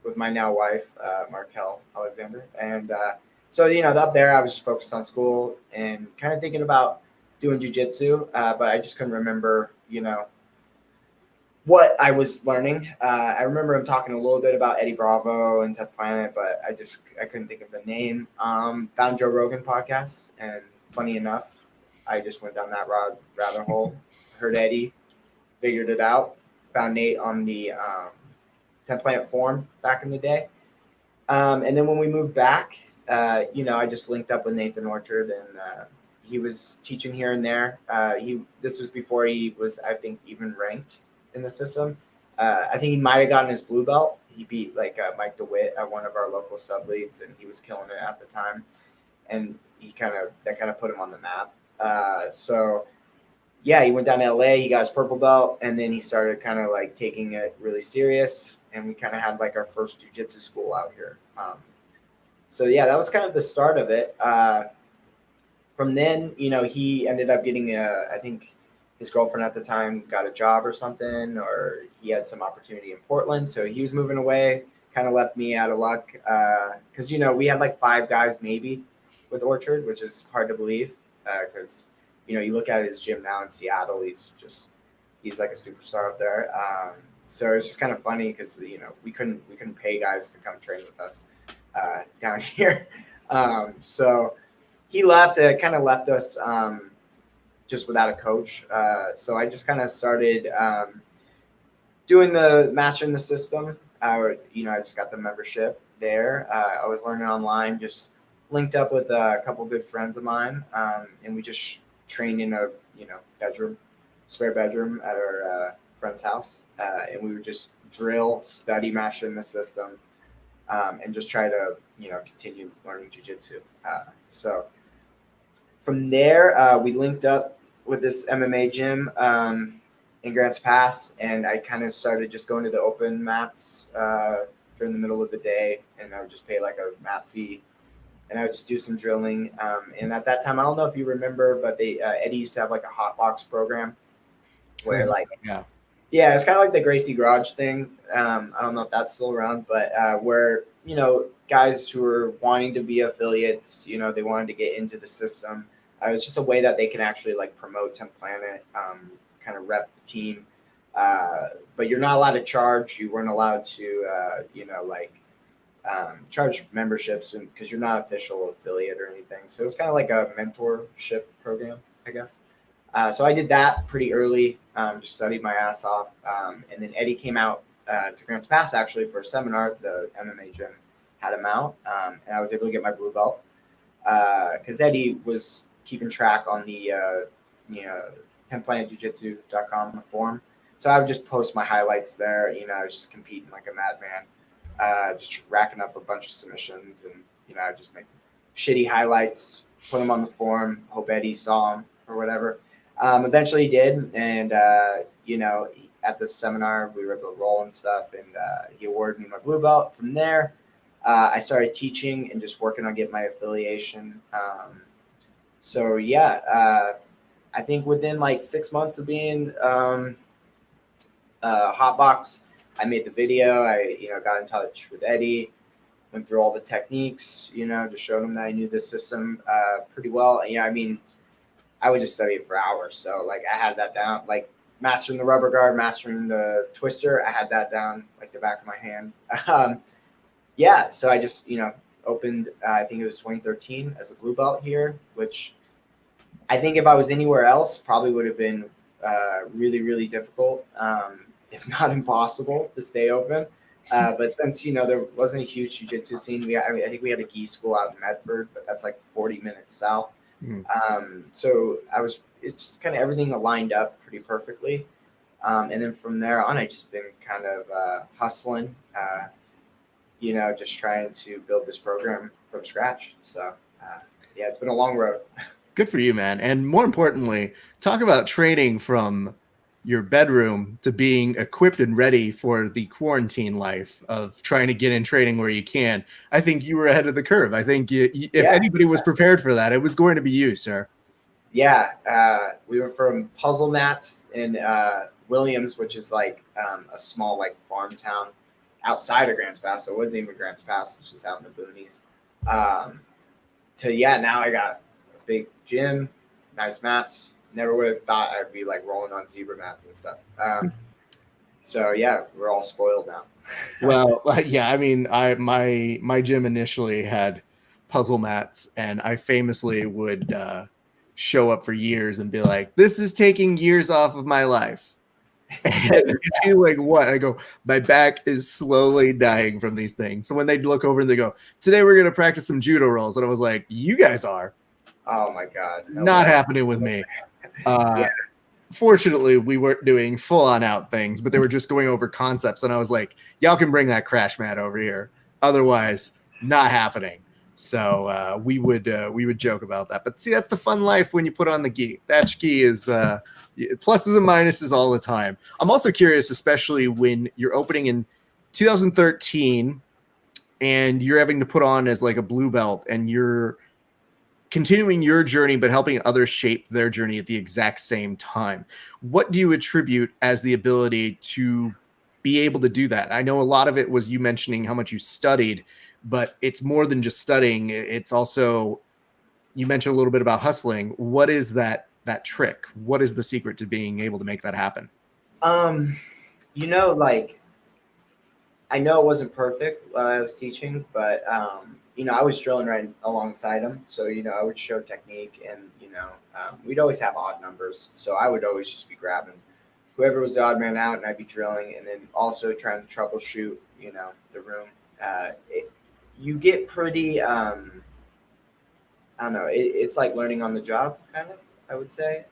Speaker 2: with my now wife, Markel Alexander. And so, up there, I was just focused on school and kind of thinking about doing jiu-jitsu, but I just couldn't remember, what I was learning. I remember him talking a little bit about Eddie Bravo and 10th Planet, but I couldn't think of the name. Found Joe Rogan podcast, and funny enough, I just went down that rabbit hole, heard Eddie, figured it out, found Nate on the 10th Planet forum back in the day. And then when we moved back, I just linked up with Nathan Orchard, and he was teaching here and there. This was before he was, I think, even ranked in the system. I think he might have gotten his blue belt. He beat Mike DeWitt at one of our local sub leagues, and he was killing it at the time. And that kind of put him on the map. So yeah, he went down to LA, he got his purple belt, and then he started kind of like taking it really serious. And we kind of had like our first jiu-jitsu school out here. So yeah, that was kind of the start of it. From then, he ended up getting I think his girlfriend at the time got a job or something, or he had some opportunity in Portland. So he was moving away, kind of left me out of luck. Cause we had like 5 guys maybe with Orchard, which is hard to believe. Cause you look at his gym now in Seattle, he's like a superstar up there. So it's just kind of funny because we couldn't pay guys to come train with us down here. So he left. It kind of left us just without a coach. So I just kind of started doing the mastering the system. I just got the membership there. I was learning online, just linked up with a couple good friends of mine, and we just trained in a spare bedroom at our friend's house, and we would just drill, study mastering the system, and just try to continue learning jiu-jitsu. So from there, we linked up with this MMA gym in Grants Pass, and I kind of started just going to the open mats during the middle of the day, and I would just pay like a mat fee, and I would just do some drilling. And at that time, I don't know if you remember, but Eddie used to have like a hot box program where yeah, it's kind of like the Gracie Garage thing. I don't know if that's still around, but where guys who are wanting to be affiliates, they wanted to get into the system. It was just a way that they can actually like promote 10th Planet, kind of rep the team. But you're not allowed to charge. You weren't allowed to, charge memberships because you're not official affiliate or anything. So it's kind of like a mentorship program, I guess. So I did that pretty early, just studied my ass off. And then Eddie came out to Grants Pass actually for a seminar. The MMA gym had him out, and I was able to get my blue belt because Eddie was keeping track on the 10planetjujitsu.com forum. So I would just post my highlights there. I was just competing like a madman, just racking up a bunch of submissions, and I just make shitty highlights, put them on the forum, hope Eddie saw them or whatever. Eventually he did, and at the seminar we were able to roll and stuff, and he awarded me my blue belt. From there, I started teaching and just working on getting my affiliation. So yeah, I think within like 6 months of being Hotbox, I made the video. I got in touch with Eddie, went through all the techniques, just showed him that I knew the system pretty well. And, I would just study it for hours. So like I had that down, like mastering the rubber guard, mastering the twister. I had that down like the back of my hand. Yeah. So I just, opened, I think it was 2013 as a blue belt here, which I think if I was anywhere else, probably would have been really, really difficult, if not impossible to stay open. But since, there wasn't a huge jiu-jitsu scene, I think we had a gi school out in Medford, but that's like 40 minutes south. So it's just kind of everything aligned up pretty perfectly. And then from there on, I just been kind of hustling, just trying to build this program from scratch. So yeah, it's been a long road.
Speaker 1: Good for you, man. And more importantly, talk about training from your bedroom to being equipped and ready for the quarantine life of trying to get in training where you can. I think you were ahead of the curve. I think if anybody was prepared for that, it was going to be you, sir.
Speaker 2: Yeah, we went from puzzle mats in Williams, which is like a small like farm town outside of Grants Pass. So it wasn't even Grants Pass; it's just out in the boonies. Um, to now I got a big gym, nice mats. Never would have thought I'd be like rolling on zebra mats and stuff. So yeah, we're all spoiled now.
Speaker 1: Well, yeah, I mean, my gym initially had puzzle mats, and I famously would show up for years and be like, "This is taking years off of my life." And they'd be like, "What?" I go, "My back is slowly dying from these things." So when they'd look over and they go, "Today we're gonna practice some judo rolls," and I was like, "You guys are
Speaker 2: Oh my god, no
Speaker 1: not
Speaker 2: way.
Speaker 1: happening with me."
Speaker 2: Yeah.
Speaker 1: Fortunately, we weren't doing full on out things, but they were just going over concepts. And I was like, y'all can bring that crash mat over here. Otherwise, not happening. So we would joke about that. But see, that's the fun life when you put on the gi. That gi is pluses and minuses all the time. I'm also curious, especially when you're opening in 2013 and you're having to put on as like a blue belt and you're continuing your journey, but helping others shape their journey at the exact same time. What do you attribute as the ability to be able to do that? I know a lot of it was you mentioning how much you studied, but it's more than just studying. It's also, you mentioned a little bit about hustling. What is that trick? What is the secret to being able to make that happen?
Speaker 2: Um, like I know it wasn't perfect while I was teaching, but I was drilling right alongside him. So, I would show technique and, we'd always have odd numbers. So I would always just be grabbing whoever was the odd man out and I'd be drilling and then also trying to troubleshoot, the room. You get pretty, I don't know, it's like learning on the job kind of, I would say.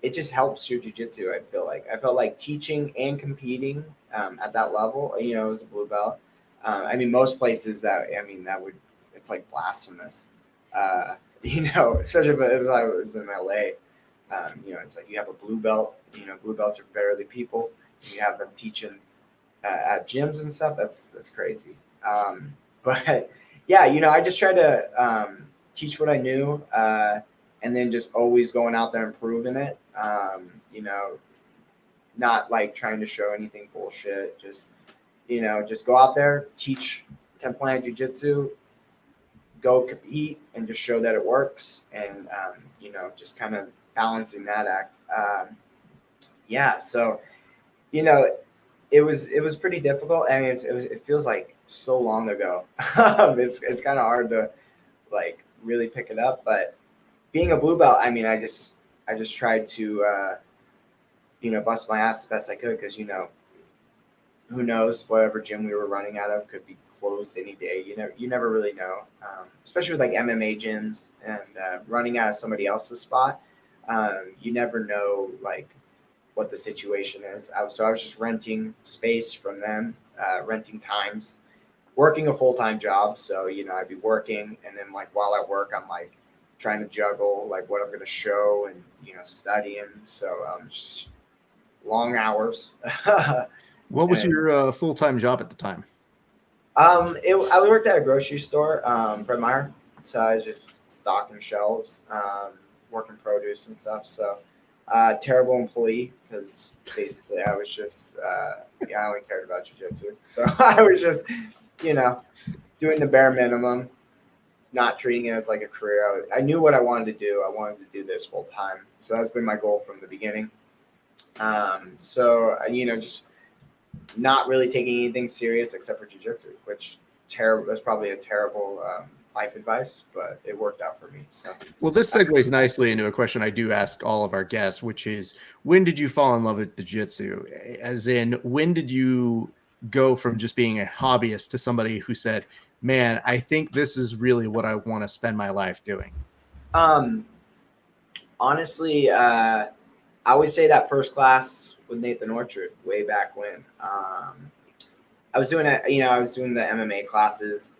Speaker 2: It just helps your jiu-jitsu. I felt like teaching and competing at that level, as a blue belt. I mean, most places it's like blasphemous. Especially if I was in LA. It's like you have a blue belt. Blue belts are barely people. You have them teaching at gyms and stuff. That's crazy. But yeah, I just try to teach what I knew, and then just always going out there and proving it. Not like trying to show anything bullshit. Just go out there, teach 10-point jiu-jitsu, go compete, and just show that it works. And just kind of balancing that act. Yeah, so it was pretty difficult. I mean, it feels like so long ago. It's kind of hard to like really pick it up, but being a blue belt, I mean, I just tried to bust my ass the best I could because who knows, whatever gym we were running out of could be closed any day. You never really know, especially with like MMA gyms and running out of somebody else's spot. You never know like what the situation is. So I was just renting space from them, renting times, working a full-time job. So I'd be working, and then like while I work, I'm like trying to juggle like what I'm going to show and studying. So just long hours.
Speaker 1: What was your full-time job at the time?
Speaker 2: I worked at a grocery store, Fred Meyer. So I was just stocking shelves, working produce and stuff. So terrible employee because basically I was just I only cared about jiu-jitsu. So I was just doing the bare minimum, not treating it as like a career. I knew what I wanted to do. I wanted to do this full time. So that's been my goal from the beginning. Just not really taking anything serious except for jiu-jitsu, which that's probably a terrible life advice, but it worked out for me. So,
Speaker 1: well, this segues nicely into a question I do ask all of our guests, which is, when did you fall in love with jiu-jitsu? As in, when did you go from just being a hobbyist to somebody who said, man, I think this is really what I want to spend my life doing?
Speaker 2: Honestly, I would say that first class with Nathan Orchard way back when. I was doing the MMA classes,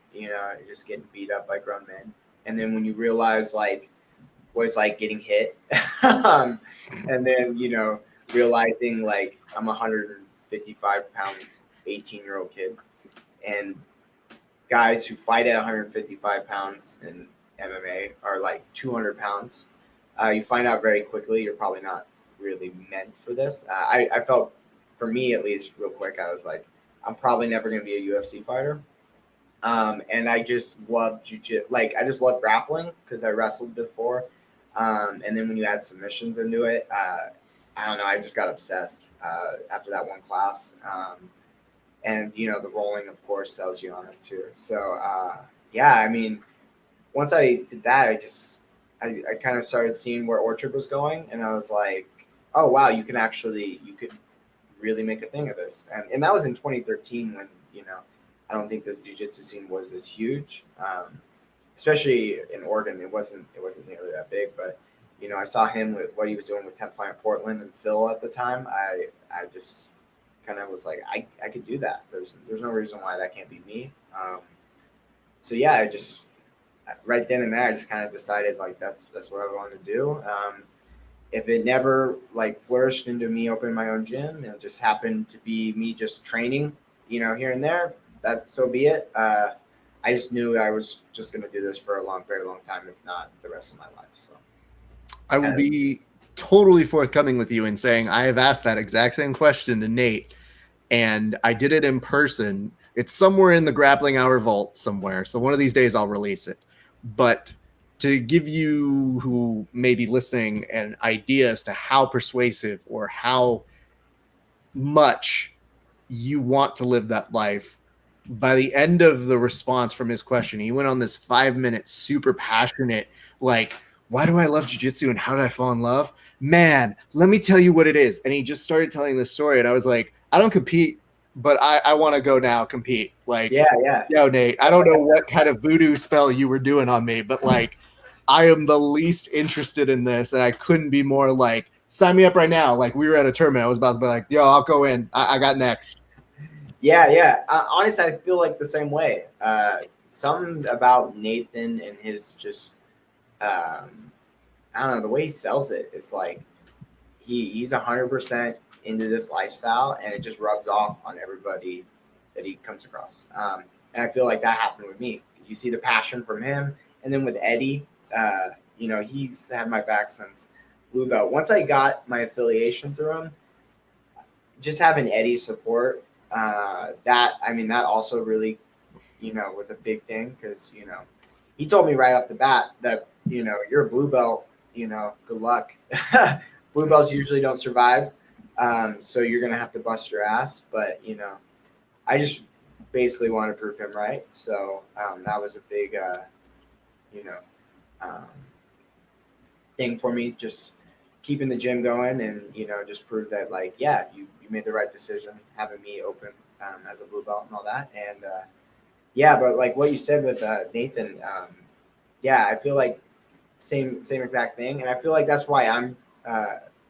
Speaker 2: just getting beat up by grown men. And then when you realize like what it's like getting hit, and then, realizing like I'm a 155-pound, 18-year-old kid, and guys who fight at 155 pounds and MMA are like 200 pounds. You find out very quickly you're probably not really meant for this. I felt, for me at least, real quick, I was like, I'm probably never going to be a UFC fighter. And I just love jiu-jitsu. Like, I just love grappling because I wrestled before. And then when you add submissions into it, I don't know, I just got obsessed after that one class. And, you know, the rolling, of course, sells you on it too. So, yeah, I mean, once I did that, I kind of started seeing where Orchard was going. And I was like, oh, wow, you could really make a thing of this. And that was in 2013 when, you know, I don't think this jiu-jitsu scene was as huge, especially in Oregon. It wasn't nearly that big, but you know, I saw him with what he was doing with 10 Planet Portland and Phil at the time. I just kind of was like, I could do that. There's no reason why that can't be me. So yeah, I just right then and there, I just kind of decided like that's what I wanted to do. If it never like flourished into me opening my own gym, it just happened to be me just training, you know, here and there, that so be it. I just knew I was just going to do this for a very long time, if not the rest of my life. So
Speaker 1: I will be totally forthcoming with you in saying I have asked that exact same question to Nate, and I did it in person. It's somewhere in the Grappling Hour vault somewhere, so one of these days I'll release it. But to give you who may be listening an idea as to how persuasive or how much you want to live that life, by the end of the response from his question, he went on this 5-minute, super passionate, like, why do I love jiu-jitsu and how did I fall in love? Man, let me tell you what it is. And he just started telling this story. And I was like, I don't compete, but I want to go now compete. Like,
Speaker 2: yeah.
Speaker 1: Yo, Nate, I don't know what kind of voodoo spell you were doing on me, but like, I am the least interested in this. And I couldn't be more like, sign me up right now. Like, we were at a tournament. I was about to be like, yo, I'll go in. I got next.
Speaker 2: Yeah. Honestly, I feel like the same way. Something about Nathan and his just, I don't know, the way he sells it is like he's 100% into this lifestyle, and it just rubs off on everybody that he comes across. And I feel like that happened with me. You see the passion from him, and then with Eddie, you know, he's had my back since blue belt. Once I got my affiliation through him, just having Eddie's support, that also really, you know, was a big thing because, you know, he told me right off the bat that, you know, you're a blue belt, you know, good luck. Blue belts usually don't survive. So you're going to have to bust your ass. But, you know, I just basically want to prove him right. So that was a big, you know, thing for me, just keeping the gym going and, you know, just prove that, like, yeah, you made the right decision having me open as a blue belt and all that. And, yeah, but like what you said with Nathan, yeah, I feel like same exact thing. And I feel like that's why I'm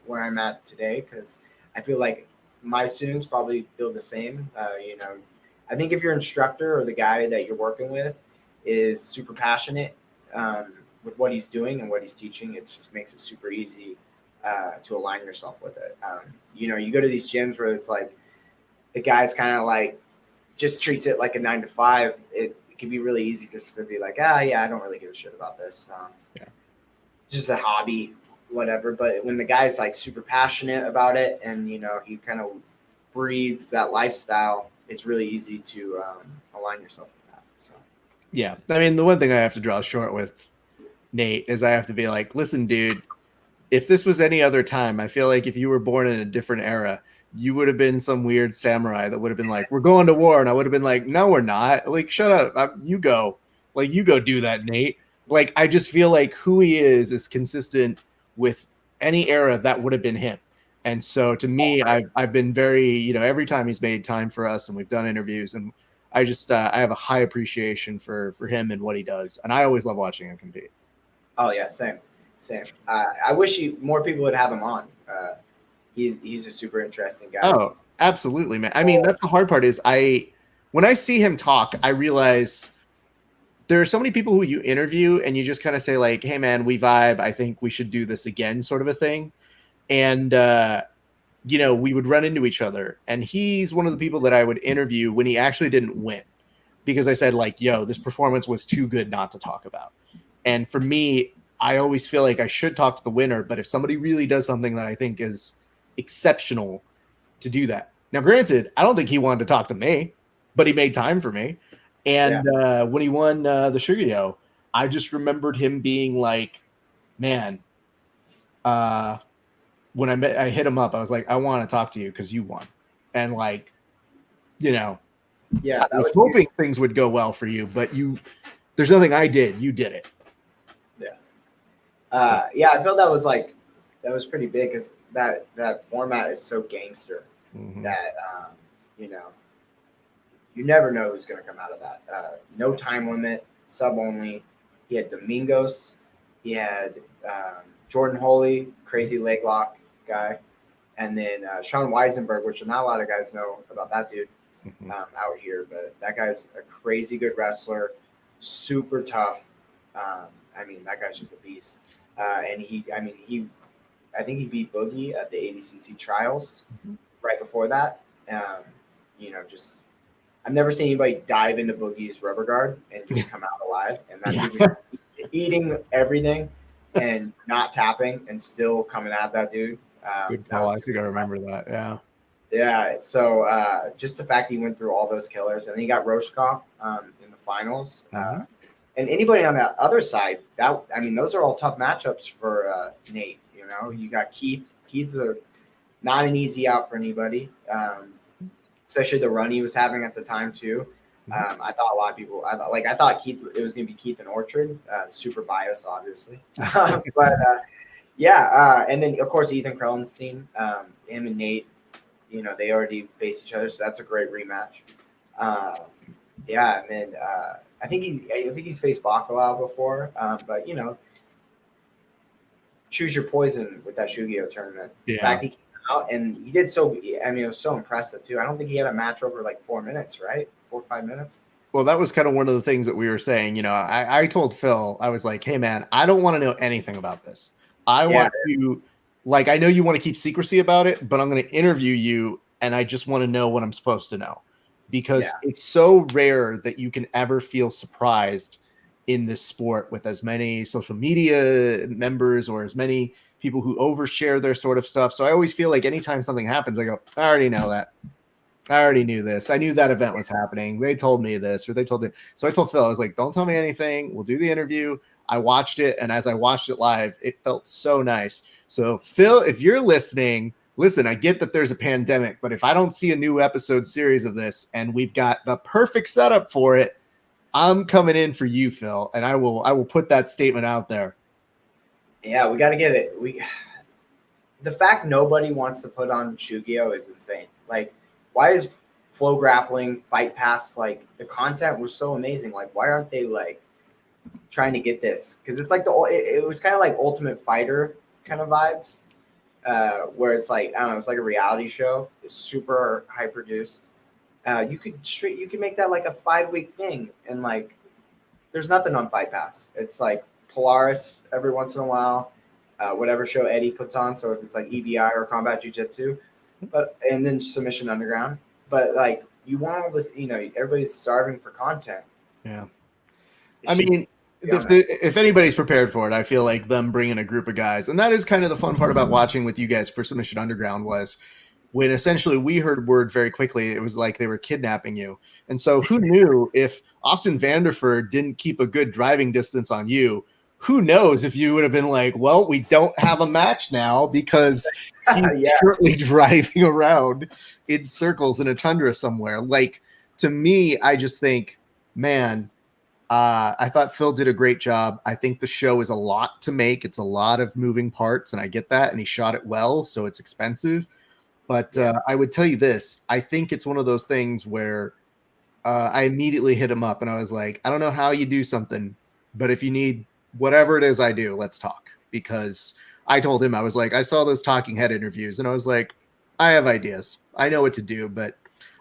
Speaker 2: where I'm at today, because I feel like my students probably feel the same. You know, I think if your instructor or the guy that you're working with is super passionate with what he's doing and what he's teaching, it just makes it super easy to align yourself with it. You know, you go to these gyms where it's like the guy's kind of like just treats it like a 9 to 5. It can be really easy just to be like, yeah, I don't really give a shit about this. Just a hobby, whatever. But when the guy's like super passionate about it and, you know, he kind of breathes that lifestyle, it's really easy to align yourself with that. So,
Speaker 1: yeah. I mean, the one thing I have to draw short with Nate is I have to be like, listen, dude, if this was any other time, I feel like if you were born in a different era, you would have been some weird samurai that would have been like, we're going to war. And I would have been like, no, we're not. Like, shut up. You go. Like, you go do that, Nate. Like, I just feel like who he is consistent with any era that would have been him. And so to me, I've been very, you know, every time he's made time for us and we've done interviews, and I just, I have a high appreciation for him and what he does. And I always love watching him compete.
Speaker 2: Oh yeah, same. I wish more people would have him on. He's a super interesting guy.
Speaker 1: Oh, absolutely, man. I mean, that's the hard part is when I see him talk, I realize there are so many people who you interview and you just kind of say like, hey man, we vibe. I think we should do this again, sort of a thing. And, you know, we would run into each other, and he's one of the people that I would interview when he actually didn't win, because I said like, yo, this performance was too good not to talk about. And for me, I always feel like I should talk to the winner, but if somebody really does something that I think is exceptional, to do that. Now, granted, I don't think he wanted to talk to me, but he made time for me. And when he won the Shugyo, I just remembered him being like, man, when I hit him up, I was like, I want to talk to you because you won. And like, you know,
Speaker 2: yeah,
Speaker 1: I was hoping things would go well for you, but there's nothing I did. You did it.
Speaker 2: Yeah, I felt that was pretty big because that format is so gangster that you know, you never know who's going to come out of that. No time limit, sub only. He had Domingos, he had Jordan Holy, crazy leg lock guy, and then Sean Weisenberg, which not a lot of guys know about that dude out here, but that guy's a crazy good wrestler, super tough. I mean, that guy's just a beast. And I think he beat Boogie at the ADCC trials right before that. You know, just I've never seen anybody dive into Boogie's rubber guard and just come out alive. And that dude was eating everything and not tapping and still coming at that dude.
Speaker 1: Good call. I think I remember that. Yeah.
Speaker 2: Yeah. So just the fact he went through all those killers, and then he got Roshkov in the finals. And anybody on that other side, those are all tough matchups for Nate. You know, you got Keith. Keith's not an easy out for anybody, especially the run he was having at the time too. I thought a lot of people. I thought Keith. It was going to be Keith and Orchard. Super biased, obviously, but and then of course Ethan Krellenstein, him and Nate. You know, they already faced each other, so that's a great rematch. And then. I think he's faced Bacalao before, but you know, choose your poison with that Shugyo tournament. Yeah. In fact, he came out and he did so. I mean, it was so impressive too. I don't think he had a match over like 4 minutes, right? 4 or 5 minutes.
Speaker 1: Well, that was kind of one of the things that we were saying. You know, I told Phil, I was like, hey man, I don't want to know anything about this. I want you, like, I know you want to keep secrecy about it, but I'm going to interview you, and I just want to know what I'm supposed to know. Because it's so rare that you can ever feel surprised in this sport with as many social media members or as many people who overshare their sort of stuff. So I always feel like anytime something happens, I go, I already know that. I already knew this. I knew that event was happening. They told me this, or they told me. So I told Phil, I was like, don't tell me anything. We'll do the interview. I watched it. And as I watched it live, it felt so nice. So Phil, if you're listening, listen, I get that there's a pandemic, but if I don't see a new episode series of this and we've got the perfect setup for it, I'm coming in for you, Phil, and I will put that statement out there.
Speaker 2: Yeah, we got to get it. The fact nobody wants to put on Shugyo is insane. Like, why is Flow Grappling, Fight Pass, like the content was so amazing? Like, why aren't they like trying to get this? Because it's like it was kind of like Ultimate Fighter kind of vibes. Where it's like, I don't know, it's like a reality show. It's super high produced. You could make that like a 5-week thing, and like, there's nothing on Fight Pass. It's like Polaris every once in a while, whatever show Eddie puts on. So if it's like EBI or Combat Jiu-Jitsu, and then Submission Underground. But like, you want all this, you know, everybody's starving for content.
Speaker 1: Yeah, I mean. If anybody's prepared for it, I feel like them bringing a group of guys, and that is kind of the fun part about watching with you guys for Submission Underground, was when essentially we heard word very quickly, it was like they were kidnapping you. And so who knew if Austin Vanderford didn't keep a good driving distance on you, who knows if you would have been like, well, we don't have a match now because he's currently driving around in circles in a tundra somewhere. Like, to me, I just think, man, I thought Phil did a great job. I think the show is a lot to make. It's a lot of moving parts, and I get that. And he shot it well, so it's expensive. But I would tell you this. I think it's one of those things where I immediately hit him up, and I was like, I don't know how you do something, but if you need whatever it is I do, let's talk. Because I told him, I was like, I saw those talking head interviews, and I was like, I have ideas. I know what to do, but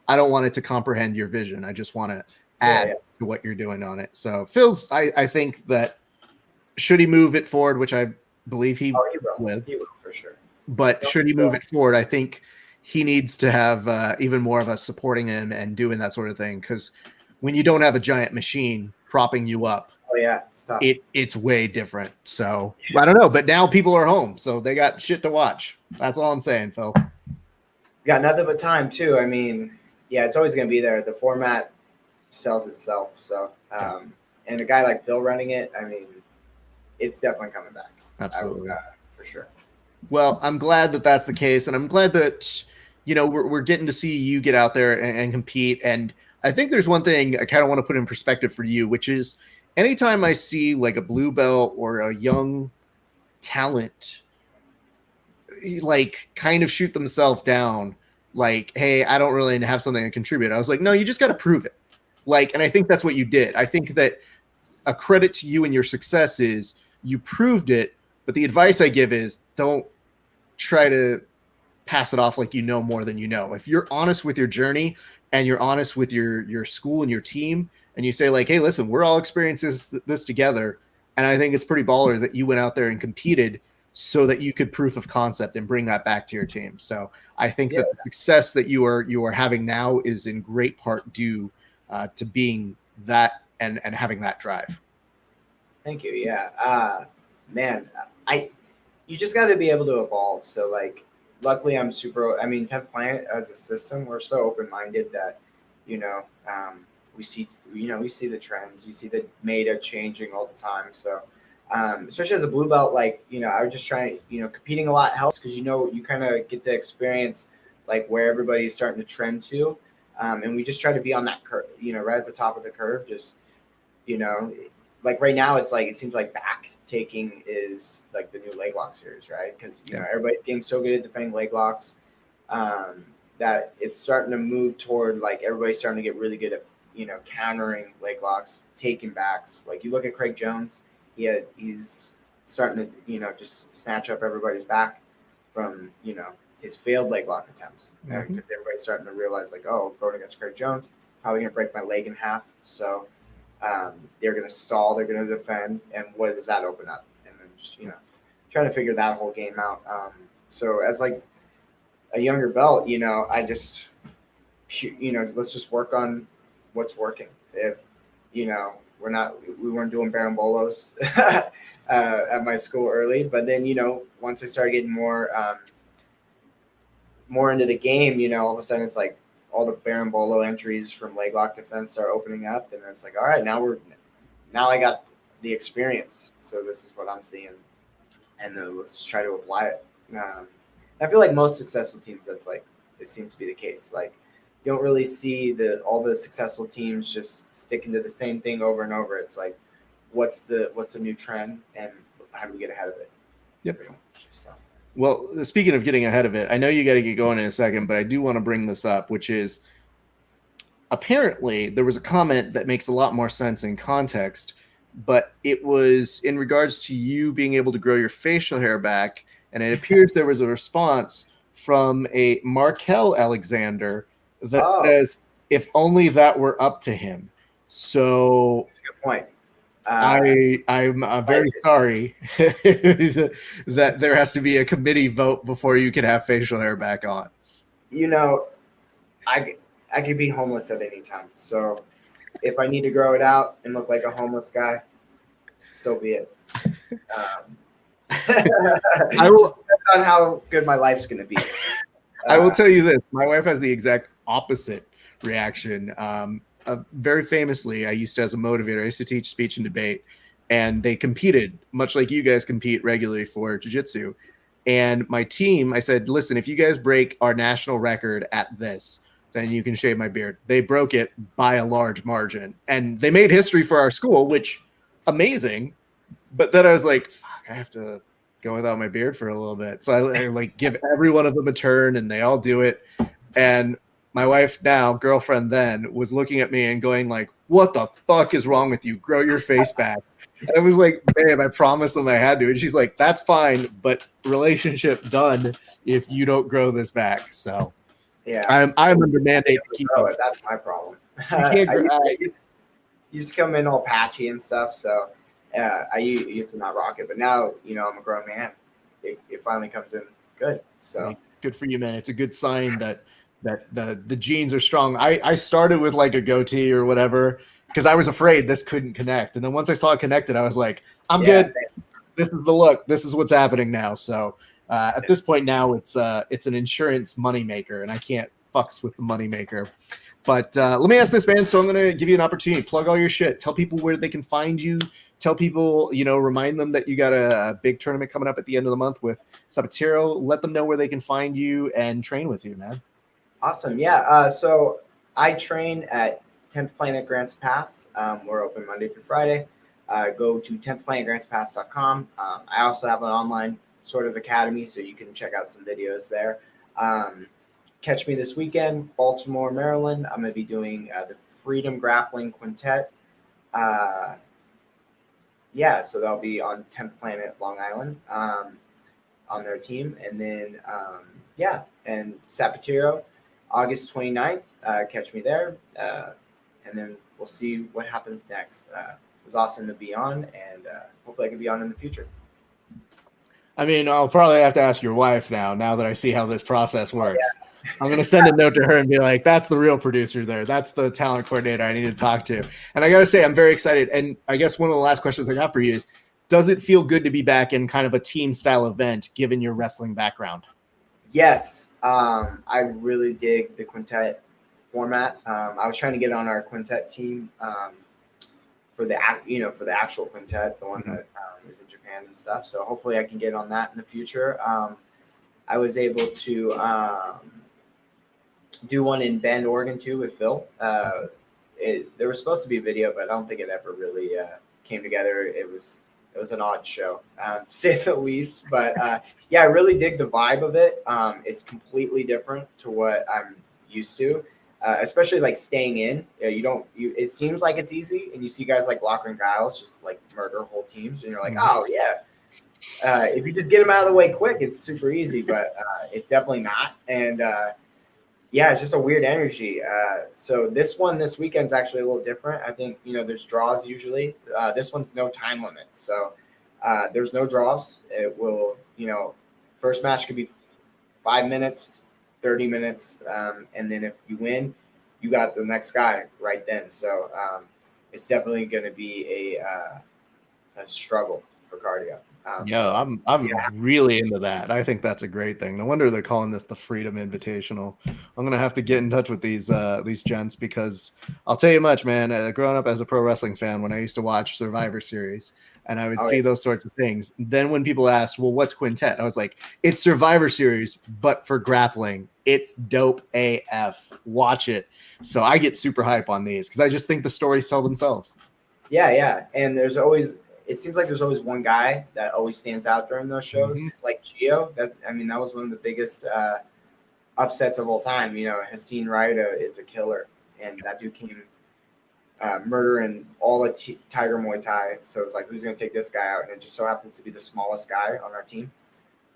Speaker 1: I don't want it to comprehend your vision. I just want to add to what you're doing on it. So Phil's, I think that should he move it forward, which I believe he will
Speaker 2: for sure.
Speaker 1: But should he move it forward, I think he needs to have even more of us supporting him and doing that sort of thing. Because when you don't have a giant machine propping you up,
Speaker 2: yeah, it's tough.
Speaker 1: It's way different. So I don't know, but now people are home, so they got shit to watch. That's all I'm saying, Phil.
Speaker 2: Got nothing but time too. I mean, yeah, it's always going to be there. The format sells itself. So, and a guy like Phil running it, I mean, it's definitely coming back.
Speaker 1: Absolutely,
Speaker 2: for sure.
Speaker 1: Well, I'm glad that that's the case, and I'm glad that we're getting to see you get out there and compete. And I think there's one thing I kind of want to put in perspective for you, which is anytime I see like a blue belt or a young talent like kind of shoot themselves down, like, hey, I don't really have something to contribute. I was like, no, you just got to prove it. Like, and I think that's what you did. I think that a credit to you and your success is you proved it. But the advice I give is don't try to pass it off like you know more than you know. If you're honest with your journey and you're honest with your school and your team, and you say like, hey, listen, we're all experiencing this together. And I think it's pretty baller that you went out there and competed so that you could proof of concept and bring that back to your team. So I think that the success that you are having now is in great part due to being that and having that drive.
Speaker 2: Thank you. Yeah. Man, you just got to be able to evolve. So like, luckily I'm 10th Planet as a system, we're so open-minded that, we see the trends, you see the meta changing all the time. So, especially as a blue belt, like, I was just trying, competing a lot helps because, you kind of get to experience like where everybody's starting to trend to. And we just try to be on that curve, right at the top of the curve, just, like right now it's like, it seems like back taking is like the new leg lock series, right? Because, everybody's getting so good at defending leg locks that it's starting to move toward like everybody's starting to get really good at, countering leg locks, taking backs. Like you look at Craig Jones, he's starting to, just snatch up everybody's back from, his failed leg lock attempts. Because everybody's starting to realize like, oh, going against Craig Jones, probably going to break my leg in half. So they're going to stall, they're going to defend. And what does that open up? And then just, trying to figure that whole game out. So as like a younger belt, I just, let's just work on what's working. If, we weren't doing barambolos at my school early, but then, once I started getting more into the game, all of a sudden it's like all the barambolo entries from leg lock defense start opening up. And then it's like, all right, now I got the experience. So this is what I'm seeing. And then let's just try to apply it. I feel like most successful teams, that's like, it seems to be the case. Like, you don't really see all the successful teams just sticking to the same thing over and over. It's like, what's the new trend and how do we get ahead of it?
Speaker 1: Yep. So. Well, speaking of getting ahead of it, I know you got to get going in a second, but I do want to bring this up, which is apparently there was a comment that makes a lot more sense in context, but it was in regards to you being able to grow your facial hair back. And it appears there was a response from a Markel Alexander that says, if only that were up to him. So
Speaker 2: that's a good point.
Speaker 1: I'm very sorry that there has to be a committee vote before you can have facial hair back on.
Speaker 2: I could be homeless at any time. So if I need to grow it out and look like a homeless guy, so be it. I will depend on how good my life's going to be.
Speaker 1: I will tell you this. My wife has the exact opposite reaction. Very famously, I used to, as a motivator, I used to teach speech and debate, and they competed, much like you guys compete regularly for jiu-jitsu. And my team, I said, listen, if you guys break our national record at this, then you can shave my beard. They broke it by a large margin. And they made history for our school, which, amazing. But then I was like, fuck, I have to go without my beard for a little bit. So I like give every one of them a turn, and they all do it. And my wife now, girlfriend then, was looking at me and going like, what the fuck is wrong with you? Grow your face back. And I was like, babe, I promised them I had to. And she's like, that's fine, but relationship done if you don't grow this back. So
Speaker 2: yeah,
Speaker 1: I'm under mandate to keep
Speaker 2: it. That's my problem. I used to come in all patchy and stuff. So I used to not rock it, but now, I'm a grown man. It finally comes in good. So
Speaker 1: good for you, man. It's a good sign that the genes are strong. I started with like a goatee or whatever because I was afraid this couldn't connect. And then once I saw it connected, I was like, I'm
Speaker 2: Yeah,
Speaker 1: good. This is the look. This is what's happening now. So at this point now, it's an insurance moneymaker, and I can't fucks with the moneymaker. But let me ask this, man. So I'm going to give you an opportunity. Plug all your shit. Tell people where they can find you. Tell people, remind them that you got a big tournament coming up at the end of the month with Sabatiero. Let them know where they can find you and train with you, man.
Speaker 2: Awesome. Yeah. So I train at 10th Planet Grants Pass. We're open Monday through Friday. Go to 10thplanetgrantspass.com. I also have an online sort of academy, so you can check out some videos there. Catch me this weekend, Baltimore, Maryland. I'm going to be doing the Freedom Grappling Quintet. So that'll be on 10th Planet Long Island on their team. And then, and Zapatero, August 29th. Catch me there. And then we'll see what happens next. It was awesome to be on, and hopefully I can be on in the future.
Speaker 1: I mean, I'll probably have to ask your wife now that I see how this process works. Oh, yeah. I'm going to send a note to her and be like, that's the real producer there. That's the talent coordinator I need to talk to. And I got to say, I'm very excited. And I guess one of the last questions I got for you is, does it feel good to be back in kind of a team style event, given your wrestling background?
Speaker 2: Yes. I really dig the quintet format. I was trying to get on our quintet team for the actual quintet, the one that is in Japan and stuff. So hopefully I can get on that in the future. I was able to do one in Bend, Oregon too with Phil. There was supposed to be a video, but I don't think it ever really came together. It was an odd show, to say the least. But I really dig the vibe of it. It's completely different to what I'm used to, especially like staying in. It seems like it's easy, and you see guys like Locker and Giles just like murder whole teams, and you're like, oh yeah. If you just get them out of the way quick, it's super easy, but it's definitely not. And it's just a weird energy. So this weekend's actually a little different. I think, there's draws usually. This one's no time limit. So there's no draws. It will, first match could be 5 minutes, 30 minutes. And then if you win, you got the next guy right then. So it's definitely going to be a struggle for cardio.
Speaker 1: I'm really into that. I think that's a great thing. No wonder they're calling this the Freedom Invitational. I'm gonna have to get in touch with these gents, because I'll tell you much, man. Growing up as a pro wrestling fan, when I used to watch Survivor Series and I would see those sorts of things, then when people asked, "Well, what's Quintet?" I was like, "It's Survivor Series, but for grappling. It's dope AF. Watch it." So I get super hype on these because I just think the stories tell themselves.
Speaker 2: Yeah, and it seems like there's always one guy that always stands out during those shows, like Gio. That was one of the biggest upsets of all time. Hassine Wright is a killer, and that dude came murdering all the Tiger Muay Thai. So it's like, who's going to take this guy out? And it just so happens to be the smallest guy on our team.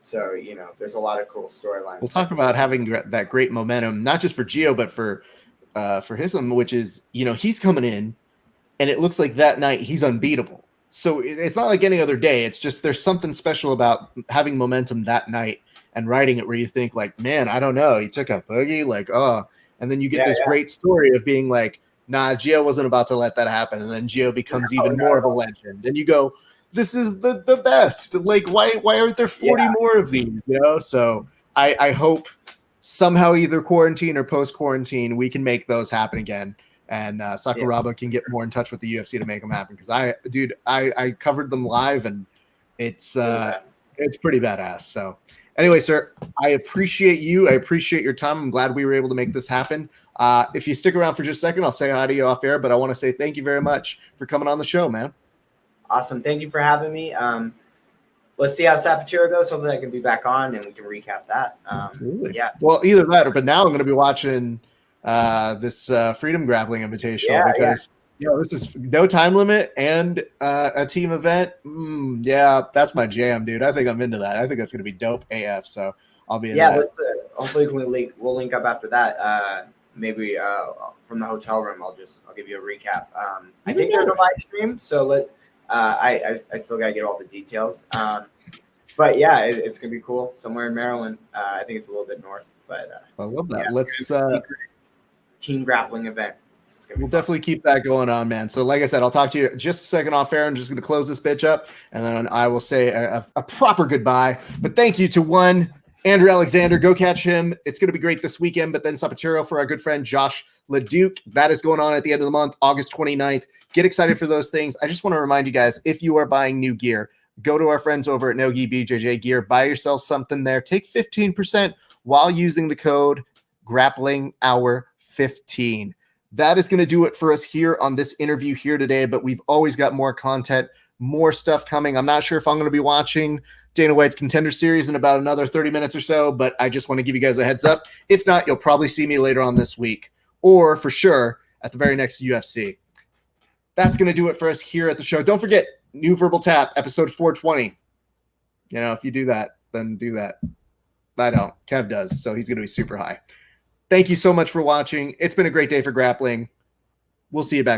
Speaker 2: So, there's a lot of cool storylines.
Speaker 1: We'll talk about having that great momentum, not just for Gio, but for Hisam, which is, he's coming in, and it looks like that night he's unbeatable. So it's not like any other day. It's just there's something special about having momentum that night and riding it where you think like, man, I don't know. He took a boogie, and then you get this great story of being like, nah, Gio wasn't about to let that happen. And then Gio becomes even more of a legend. And you go, this is the best. Like, why aren't there 40 more of these? So I hope somehow either quarantine or post-quarantine, we can make those happen again. And Sakuraba can get more in touch with the UFC to make them happen. Because I covered them live, and it's pretty badass. So anyway, sir, I appreciate you. I appreciate your time. I'm glad we were able to make this happen. If you stick around for just a second, I'll say hi to you off air. But I want to say thank you very much for coming on the show, man.
Speaker 2: Awesome. Thank you for having me. Let's see how Zapatero goes. Hopefully I can be back on and we can recap that.
Speaker 1: Absolutely. Yeah. Well, either that, but now I'm going to be watching this Freedom Grappling Invitational because this is no time limit and a team event. That's my jam, dude. I think I'm into that. I think that's going to be dope AF. So I'll be in that.
Speaker 2: Let's hopefully we'll link up after that. Maybe from the hotel room, I'll give you a recap. I think there's a live stream, so I still gotta get all the details. But it's gonna be cool somewhere in Maryland. I think it's a little bit north, but
Speaker 1: I love that. Let's
Speaker 2: team grappling event. It's gonna be
Speaker 1: We'll
Speaker 2: fun.
Speaker 1: definitely keep that going on, man. So like I said, I'll talk to you just a second off air. I'm just going to close this bitch up, and then I will say a proper goodbye. But thank you to one Andrew Alexander. Go catch him. It's going to be great this weekend, but then some material for our good friend Josh Leduc. That is going on at the end of the month, August 29th. Get excited for those things. I just want to remind you guys, if you are buying new gear, go to our friends over at Nogi BJJ Gear. Buy yourself something there. Take 15% while using the code Grappling Hour 15. That is going to do it for us here on this interview here today, but we've always got more content, more stuff coming. I'm not sure if I'm going to be watching Dana White's Contender Series in about another 30 minutes or so, but I just want to give you guys a heads up. If not, you'll probably see me later on this week, or for sure at the very next UFC. That's going to do it for us here at the show. Don't forget, New Verbal Tap, episode 420. You know, if you do that, then do that. I don't. Kev does, so he's going to be super high. Thank you so much for watching. It's been a great day for grappling. We'll see you back.